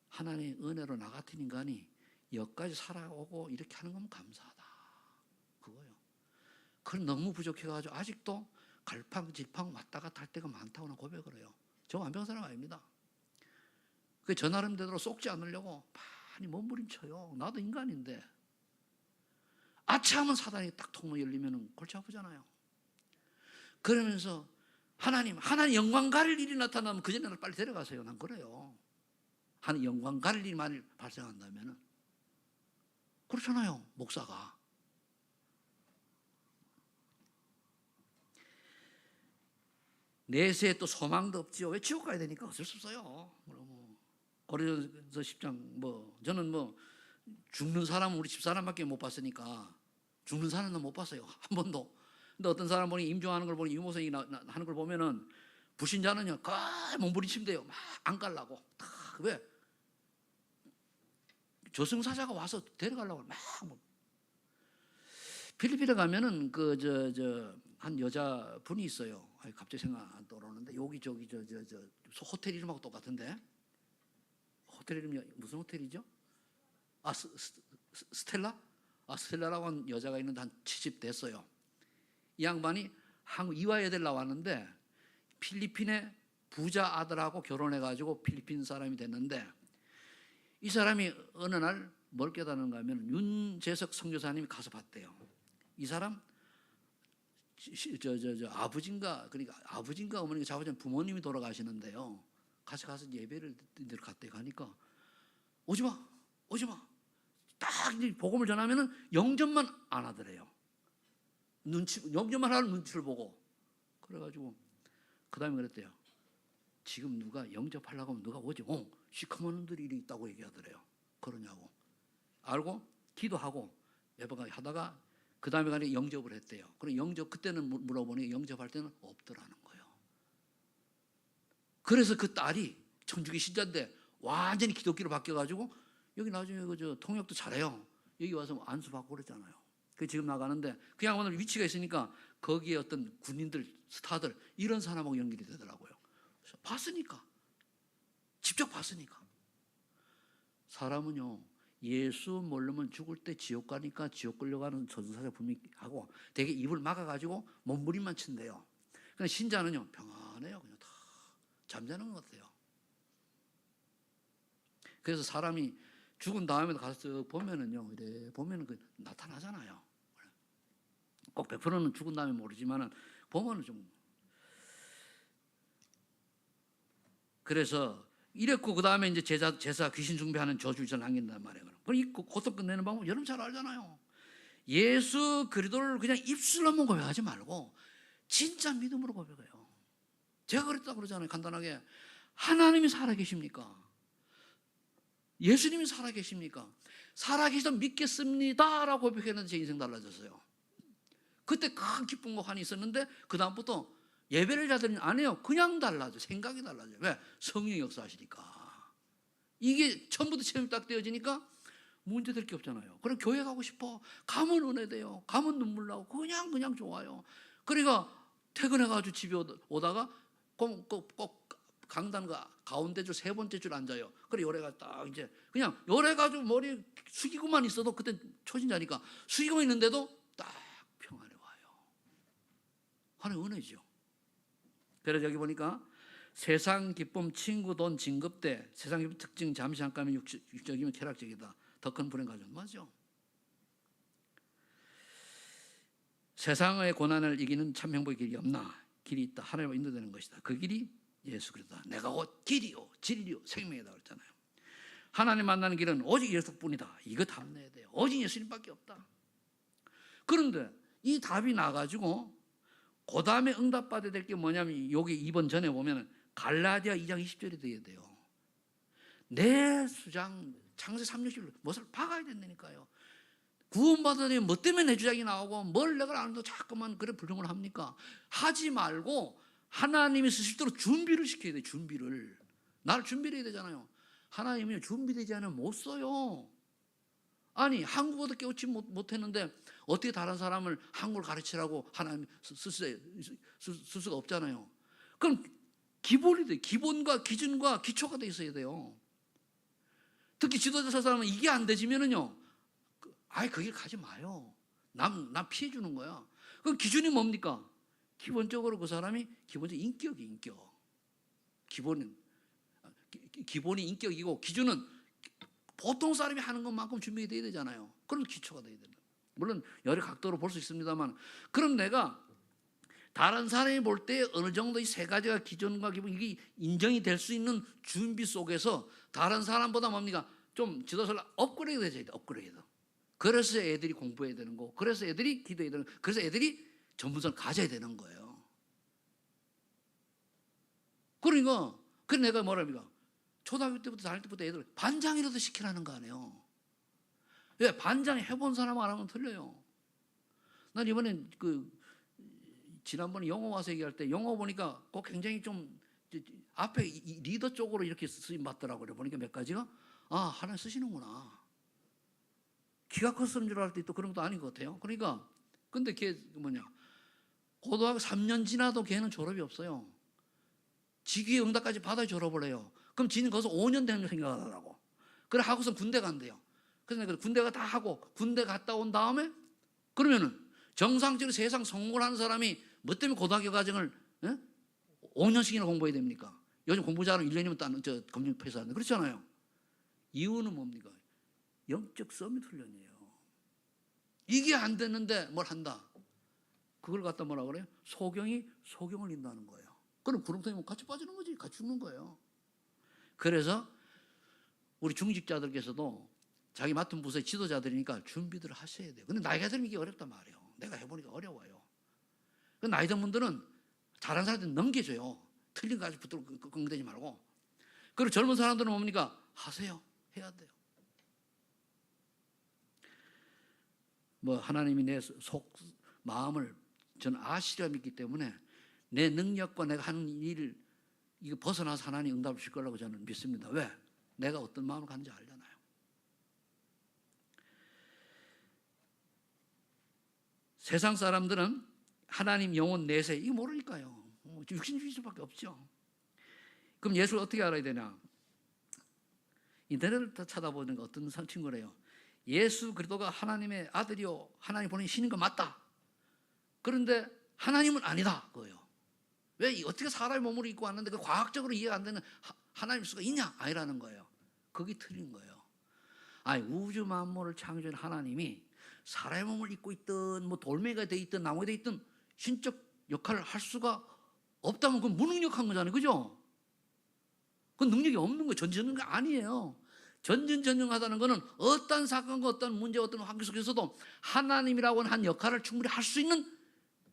하나님의 은혜로 나 같은 인간이 여기까지 살아오고 이렇게 하는 건 감사하다. 그거요. 그건 너무 부족해가지고 아직도 갈팡질팡 왔다 갔다 할 때가 많다고 고백을 해요. 저 완벽한 사람 아닙니다. 저 나름대로 쏙지 않으려고 많이 몸부림쳐요. 나도 인간인데. 아차하면 사단이 딱 통로 열리면 골치 아프잖아요. 그러면서 하나님 영광 가릴 일이 나타나면 그 전에 날 빨리 데려가세요. 난 그래요. 하나님 영광 가릴 일이 만일 발생한다면 그렇잖아요. 목사가. 내세에 또 소망도 없지요. 왜 지옥 가야 되니까 어쩔 수 없어요. 고린도서 10장 저는 죽는 사람은 우리 집사람밖에 못 봤으니까 죽는 사람은 못 봤어요. 한 번도. 근데 어떤 사람 보니 임종하는 걸 보니 유모성이 하는 걸 보면은 불신자는요 몸부림친대요. 막 안 갈라고. 왜? 저승사자가 와서 데려가려고 막. 필리핀에 가면은 한 여자 분이 있어요. 갑자기 생각 안 떠오르는데 여기 저기 호텔 이름하고 똑같은데. 호텔 이름이 무슨 호텔이죠? 스텔라? 스텔라라고 하는 여자가 있는데 한 70 됐어요. 이 양반이 한국 이화여대를 나왔는데 필리핀의 부자 아들하고 결혼해가지고 필리핀 사람이 됐는데 이 사람이 어느 날 뭘 깨닫는가 하면 윤재석 선교사님이 가서 봤대요. 이 사람 아버지인가 그러니까 아버지인가 어머니가 자고전 부모님이 돌아가시는데요. 같이 가서 예배를 갔대. 가니까 오지 마, 오지 마. 딱 이제 복음을 전하면은 영접만 안 하더래요. 영접만 하는 눈치를 보고 그래가지고 그 다음에 그랬대요. 지금 누가 영접하려고 하면 누가 오지? 시커먼 놈들이 있다고 얘기하더래요. 그러냐고. 알고 기도하고 예배가 하다가 그 다음에 가니 영접을 했대요. 그럼 그때는 물어보니 영접할 때는 없더라는 거예요. 그래서 그 딸이 천주교 신자인데 완전히 기독교로 바뀌어가지고 여기 나중에 통역도 잘해요. 여기 와서 안수 받고 그랬잖아요. 그 지금 나가는데 그 양반은 위치가 있으니까 거기에 어떤 군인들, 스타들 이런 사람하고 연결이 되더라고요. 봤으니까, 직접 봤으니까. 사람은요 예수 모르면 죽을 때 지옥 가니까 지옥 끌려가는 전사자 분명히 하고 되게 입을 막아가지고 몸부림만 친대요. 그냥 신자는요 평안해요. 그냥 다 잠자는 것 같아요. 그래서 사람이 죽은 다음에도 가서 보면은요 이래 보면은 그 나타나잖아요. 꼭 100%는 죽은 다음에 모르지만은 보면은 좀 그래서 이랬고 그 다음에 이제 제사 귀신 숭배하는 저주를 남긴단 말이에요. 그럼 이 고통 끝내는 방법 여러분 잘 알잖아요. 예수 그리스도를 그냥 입술로만 고백하지 말고 진짜 믿음으로 고백해요. 제가 그랬다고 그러잖아요. 간단하게 하나님이 살아계십니까? 예수님이 살아계십니까? 살아계시다 믿겠습니다라고 고백했는데 제 인생 달라졌어요. 그때 큰 기쁨과 환이 있었는데 그 다음부터 예배를 자들은 안 해요. 그냥 달라져. 생각이 달라져요. 왜? 성령이 역사하시니까. 이게 처음부터 체험이 딱 되어지니까 문제될 게 없잖아요. 그럼 교회 가고 싶어. 가면 은혜돼요. 가면 눈물 나고 그냥 좋아요. 그러니까 퇴근해가지고 집에 오다가 꼭 강단 가운데 줄 3번째 줄 앉아요. 그래 요래가 딱 이제 그냥 요래가지고 머리 숙이고만 있어도 그때 초신자니까 숙이고 있는데도 딱 평안해 와요. 하나의 은혜죠. 그래서 여기 보니까 세상 기쁨, 친구, 돈, 진급대, 세상 기쁨 특징, 잠시 잠깐이면 육적이면 쾌락적이다. 더 큰 불행 가져온 맞죠? 세상의 고난을 이기는 참 행복의 길이 없나? 길이 있다. 하나님과 인도되는 것이다. 그 길이 예수 그리스도다. 내가 곧 길이요, 진리요, 생명이다 그랬잖아요. 하나님 만나는 길은 오직 예수뿐이다. 이거 답내야 돼요. 오직 예수님밖에 없다. 그런데 이 답이 나가지고 그 다음에 응답받아야 될 게 뭐냐면 여기 2번 전에 보면 갈라디아 2장 20절이 되어야 돼요. 내 수장 창세 360을 무엇을 박아야 된다니까요. 구원받으니 뭐 때문에 내 주장이 나오고 뭘 내가 안 해도 자꾸만 그래 불평을 합니까? 하지 말고 하나님이 쓰실 대로 준비를 시켜야 돼요. 준비를. 나를 준비를 해야 되잖아요. 하나님이 준비되지 않으면 못 써요. 아니 한국어도 깨우치 못했는데 어떻게 다른 사람을 한국어를 가르치라고 하나님 쓸 수가 없잖아요. 그럼 기본이 돼요. 기본과 기준과 기초가 돼 있어야 돼요. 특히 지도자 사람은 이게 안 되지면은요 아예 그 길 가지 마요. 남 피해 주는 거야. 그 기준이 뭡니까? 기본적으로 그 사람이 기본적으로 인격. 기본이 인격이고 기준은 보통 사람이 하는 것만큼 준비가 돼야 되잖아요. 그런 기초가 돼야 된다. 물론 여러 각도로 볼 수 있습니다만 그럼 내가 다른 사람이 볼 때 어느 정도 이 세 가지가 기준과 기본 이게 인정이 될 수 있는 준비 속에서 다른 사람보다 뭡니까? 좀 지도자를 업그레이드 해줘야 돼. 업그레이드. 그래서 애들이 공부해야 되는 거. 그래서 애들이 기도해야 되는 거. 그래서 애들이 전문성을 가져야 되는 거예요. 그러니까 그래 내가 뭐랍니까? 초등학교 때부터 다닐 때부터 애들 반장이라도 시키라는 거 아니에요. 왜? 반장 해본 사람 안 하면 틀려요. 난 이번에 지난번에 영어 와서 얘기할 때 영어 보니까 꼭 굉장히 좀 앞에 리더 쪽으로 이렇게 쓰임 받더라고요. 보니까 몇 가지가 하나 쓰시는구나. 키가 커서 쓰는 줄 알았더니 또 그런 것도 아닌 것 같아요. 그러니까 근데 걔 고등학교 3년 지나도 걔는 졸업이 없어요. 직위의 응답까지 받아 졸업을 해요. 그럼 지는 거기서 5년 되는 생각하더라고. 그래 하고서 군대 간대요. 그래서 내가 군대가 다 하고 군대 갔다 온 다음에 그러면은 정상적으로 세상 성공을 하는 사람이 뭐 때문에 고등학교 과정을 5년씩이나 공부해야 됩니까? 요즘 공부 잘하면 1년이면 또 검정 패스하는데 그렇잖아요. 이유는 뭡니까? 영적 서밋 훈련이에요. 이게 안 됐는데 뭘 한다. 그걸 갖다 뭐라 그래요? 소경이 소경을 인도하는 거예요. 그럼 구름통이면 같이 빠지는 거지. 같이 죽는 거예요. 그래서 우리 중직자들께서도 자기 맡은 부서의 지도자들이니까 준비들을 하셔야 돼요. 근데 나이가 들면 이게 어렵단 말이에요. 내가 해보니까 어려워요. 그 나이 든 분들은 잘하는 사람들은 넘겨줘요. 틀린 거 가지고 붙들고 끙대지 말고. 그리고 젊은 사람들은 뭡니까? 하세요. 해야 돼요. 뭐 하나님이 내 속 마음을 저는 아시려 믿기 때문에 내 능력과 내가 하는 일 이거 벗어나서 하나님 응답을 주실 거라고 저는 믿습니다. 왜? 내가 어떤 마음을 갖는지 알잖아요. 세상 사람들은 하나님 영혼 내세 이거 모르니까요. 육신주의 수밖에 없죠. 그럼 예수를 어떻게 알아야 되냐? 인터넷을 찾아보는 거 어떤 친구래요. 예수 그리스도가 하나님의 아들이요 하나님 보내신 신인 거 맞다. 그런데 하나님은 아니다 그거예요. 왜 어떻게 사람의 몸을 입고 왔는데 그 과학적으로 이해가 안 되는 하나님일 수가 있냐? 아니라는 거예요. 그게 틀린 거예요. 아니 우주 만물을 창조한 하나님이 사람의 몸을 입고 있든 뭐 돌멩이가 돼 있든 나무가 돼 있든 신적 역할을 할 수가 없다면 그건 무능력한 거잖아요. 그죠? 그건 능력이 없는 거예요. 전지전능가 아니에요. 전진전능하다는 것은 어떤 사건과 어떤 문제, 어떤 환경 속에서도 하나님이라고 하는 한 역할을 충분히 할 수 있는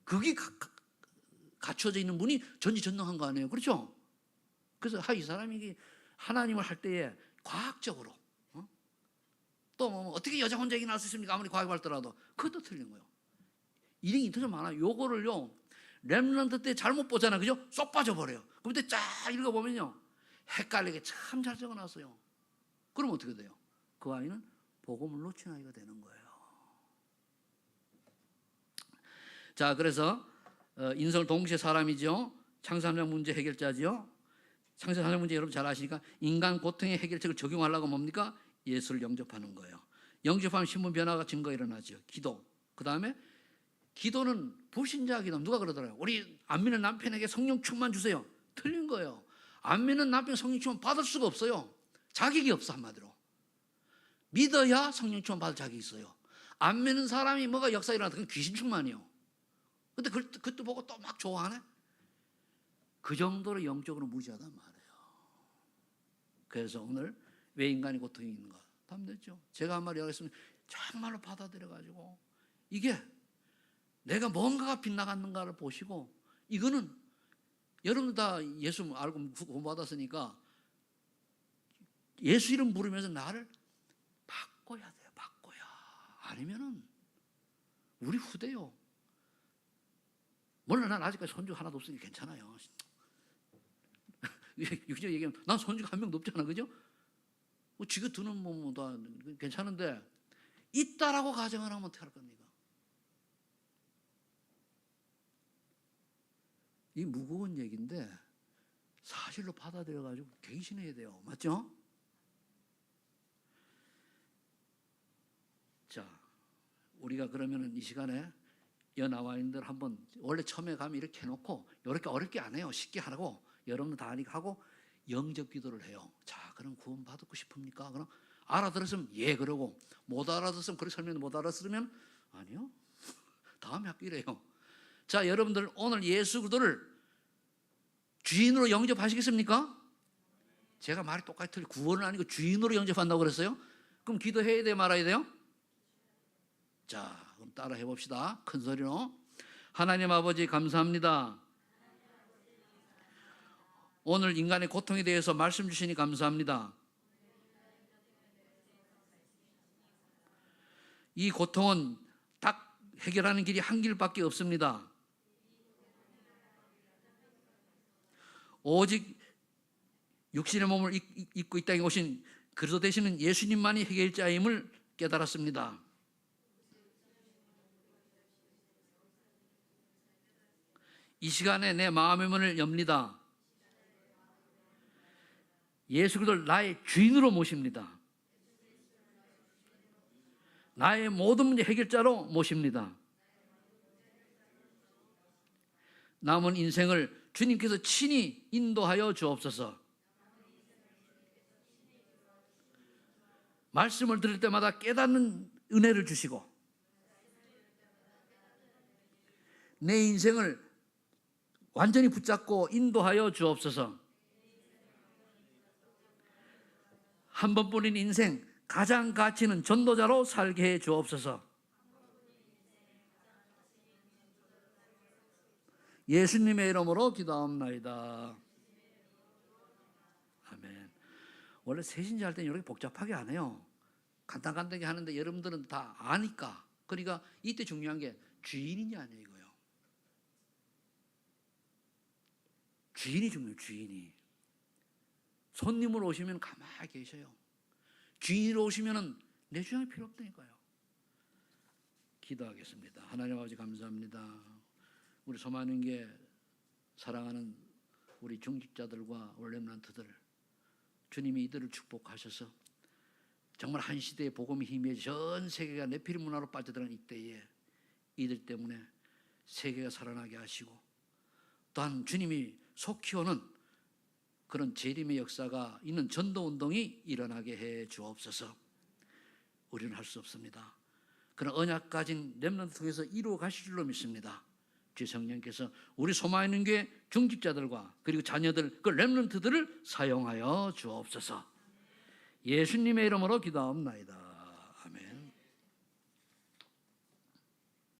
그게 갖춰져 있는 분이 전지전능한 거 아니에요. 그렇죠? 그래서 이 사람이 하나님을 할 때에 과학적으로 또 뭐 어떻게 여자 혼자 얘기 나올 수 있습니까? 아무리 과학이 발달하도 그것도 틀린 거예요. 이런 게 더 많아요. 요거를요 렘넌트 때 잘못 보잖아요. 그죠? 쏙 빠져버려요. 그런데 쫙 읽어보면요 헷갈리게 참 잘 적어놨어요. 그럼 어떻게 돼요? 그 아이는 복음을 놓친 아이가 되는 거예요. 자, 그래서 인성을 동시에 사람이죠. 창세삼장 문제 해결자죠. 창세삼장 문제 여러분 잘 아시니까 인간 고통의 해결책을 적용하려고 뭡니까? 예수를 영접하는 거예요. 영접하면 신분 변화가 증거가 일어나죠. 기도. 그 다음에 기도는 불신자 기도. 누가 그러더라고요. 우리 안 믿는 남편에게 성령 충만 주세요. 틀린 거예요. 안 믿는 남편 성령 충만 받을 수가 없어요. 자격이 없어 한마디로. 믿어야 성령 충만 받을 자격이 있어요. 안 믿는 사람이 뭐가 역사 일어나도 그건 귀신 충만이요. 근데 그것도 보고 또 막 좋아하네? 그 정도로 영적으로 무지하단 말이에요. 그래서 오늘 왜 인간이 고통이 있는가? 답 됐죠. 제가 한 말이 하겠습니다. 정말로 받아들여가지고 이게 내가 뭔가가 빗나갔는가를 보시고 이거는 여러분들 다 예수 알고 구원받았으니까 예수 이름 부르면서 나를 바꿔야 돼요. 바꿔야. 아니면은 우리 후대요. 몰라 난 아직까지 손주 하나도 없으니 괜찮아요. 육신적으로 얘기하면 난 손주가 한 명도 없잖아. 그죠? 뭐 지가 드는 뭐 다 괜찮은데 있다라고 가정을 하면 어떻게 할 겁니까? 이 무거운 얘기인데 사실로 받아들여가지고 갱신해야 돼요. 맞죠? 자, 우리가 그러면은 이 시간에 연아와인들 한번 원래 처음에 가면 이렇게 해놓고 이렇게 어렵게 안 해요. 쉽게 하라고 여러분 다 하고 영접 기도를 해요. 자, 그럼 구원 받고 싶습니까? 그럼 알아들었으면 예 그러고 못 알아들었으면 그렇게 설명 못 알아들으면 아니요. 다음에 학기래요. 자, 여러분들 오늘 예수 그리스도를 주인으로 영접하시겠습니까? 제가 말이 똑같이 틀려. 구원은 아니고 주인으로 영접한다고 그랬어요. 그럼 기도해야 돼요? 말아야 돼요? 자, 그럼 따라 해봅시다. 큰 소리로. 하나님 아버지 감사합니다. 오늘 인간의 고통에 대해서 말씀 주시니 감사합니다. 이 고통은 딱 해결하는 길이 한 길밖에 없습니다. 오직 육신의 몸을 입고 이 땅에 오신 그리스도 되시는 예수님만이 해결자임을 깨달았습니다. 이 시간에 내 마음의 문을 엽니다. 예수 그리스도를 나의 주인으로 모십니다. 나의 모든 문제 해결자로 모십니다. 남은 인생을 주님께서 친히 인도하여 주옵소서. 말씀을 들을 때마다 깨닫는 은혜를 주시고 내 인생을 완전히 붙잡고 인도하여 주옵소서. 한 번뿐인 인생 가장 가치 있는 전도자로 살게 해 주옵소서. 예수님의 이름으로 기도합나이다. 아멘. 원래 새신자 할 때는 이렇게 복잡하게 안 해요. 간단간단하게 하는데 여러분들은 다 아니까. 그러니까 이때 중요한 게 주인이냐 아니에요, 이거요. 주인이 중요해요, 주인이. 손님으로 오시면 가만히 계셔요. 주인으로 오시면 내 주장이 필요 없다니까요. 기도하겠습니다. 하나님 아버지 감사합니다. 우리 소망하는 게 사랑하는 우리 중직자들과 렘넌트들, 주님이 이들을 축복하셔서 정말 한 시대의 복음이 희미해져 전 세계가 네피리 문화로 빠져들어간 이때에 이들 때문에 세계가 살아나게 하시고 또한 주님이 속히 오는 그런 재림의 역사가 있는 전도운동이 일어나게 해 주옵소서. 우리는 할 수 없습니다. 그런 언약 가진 렘넌트 통해서 이루어 가실 줄로 믿습니다. 주 성령께서 우리 소망있는 교회 중직자들과 그리고 자녀들, 그 렘넌트들을 사용하여 주옵소서. 예수님의 이름으로 기도합니다.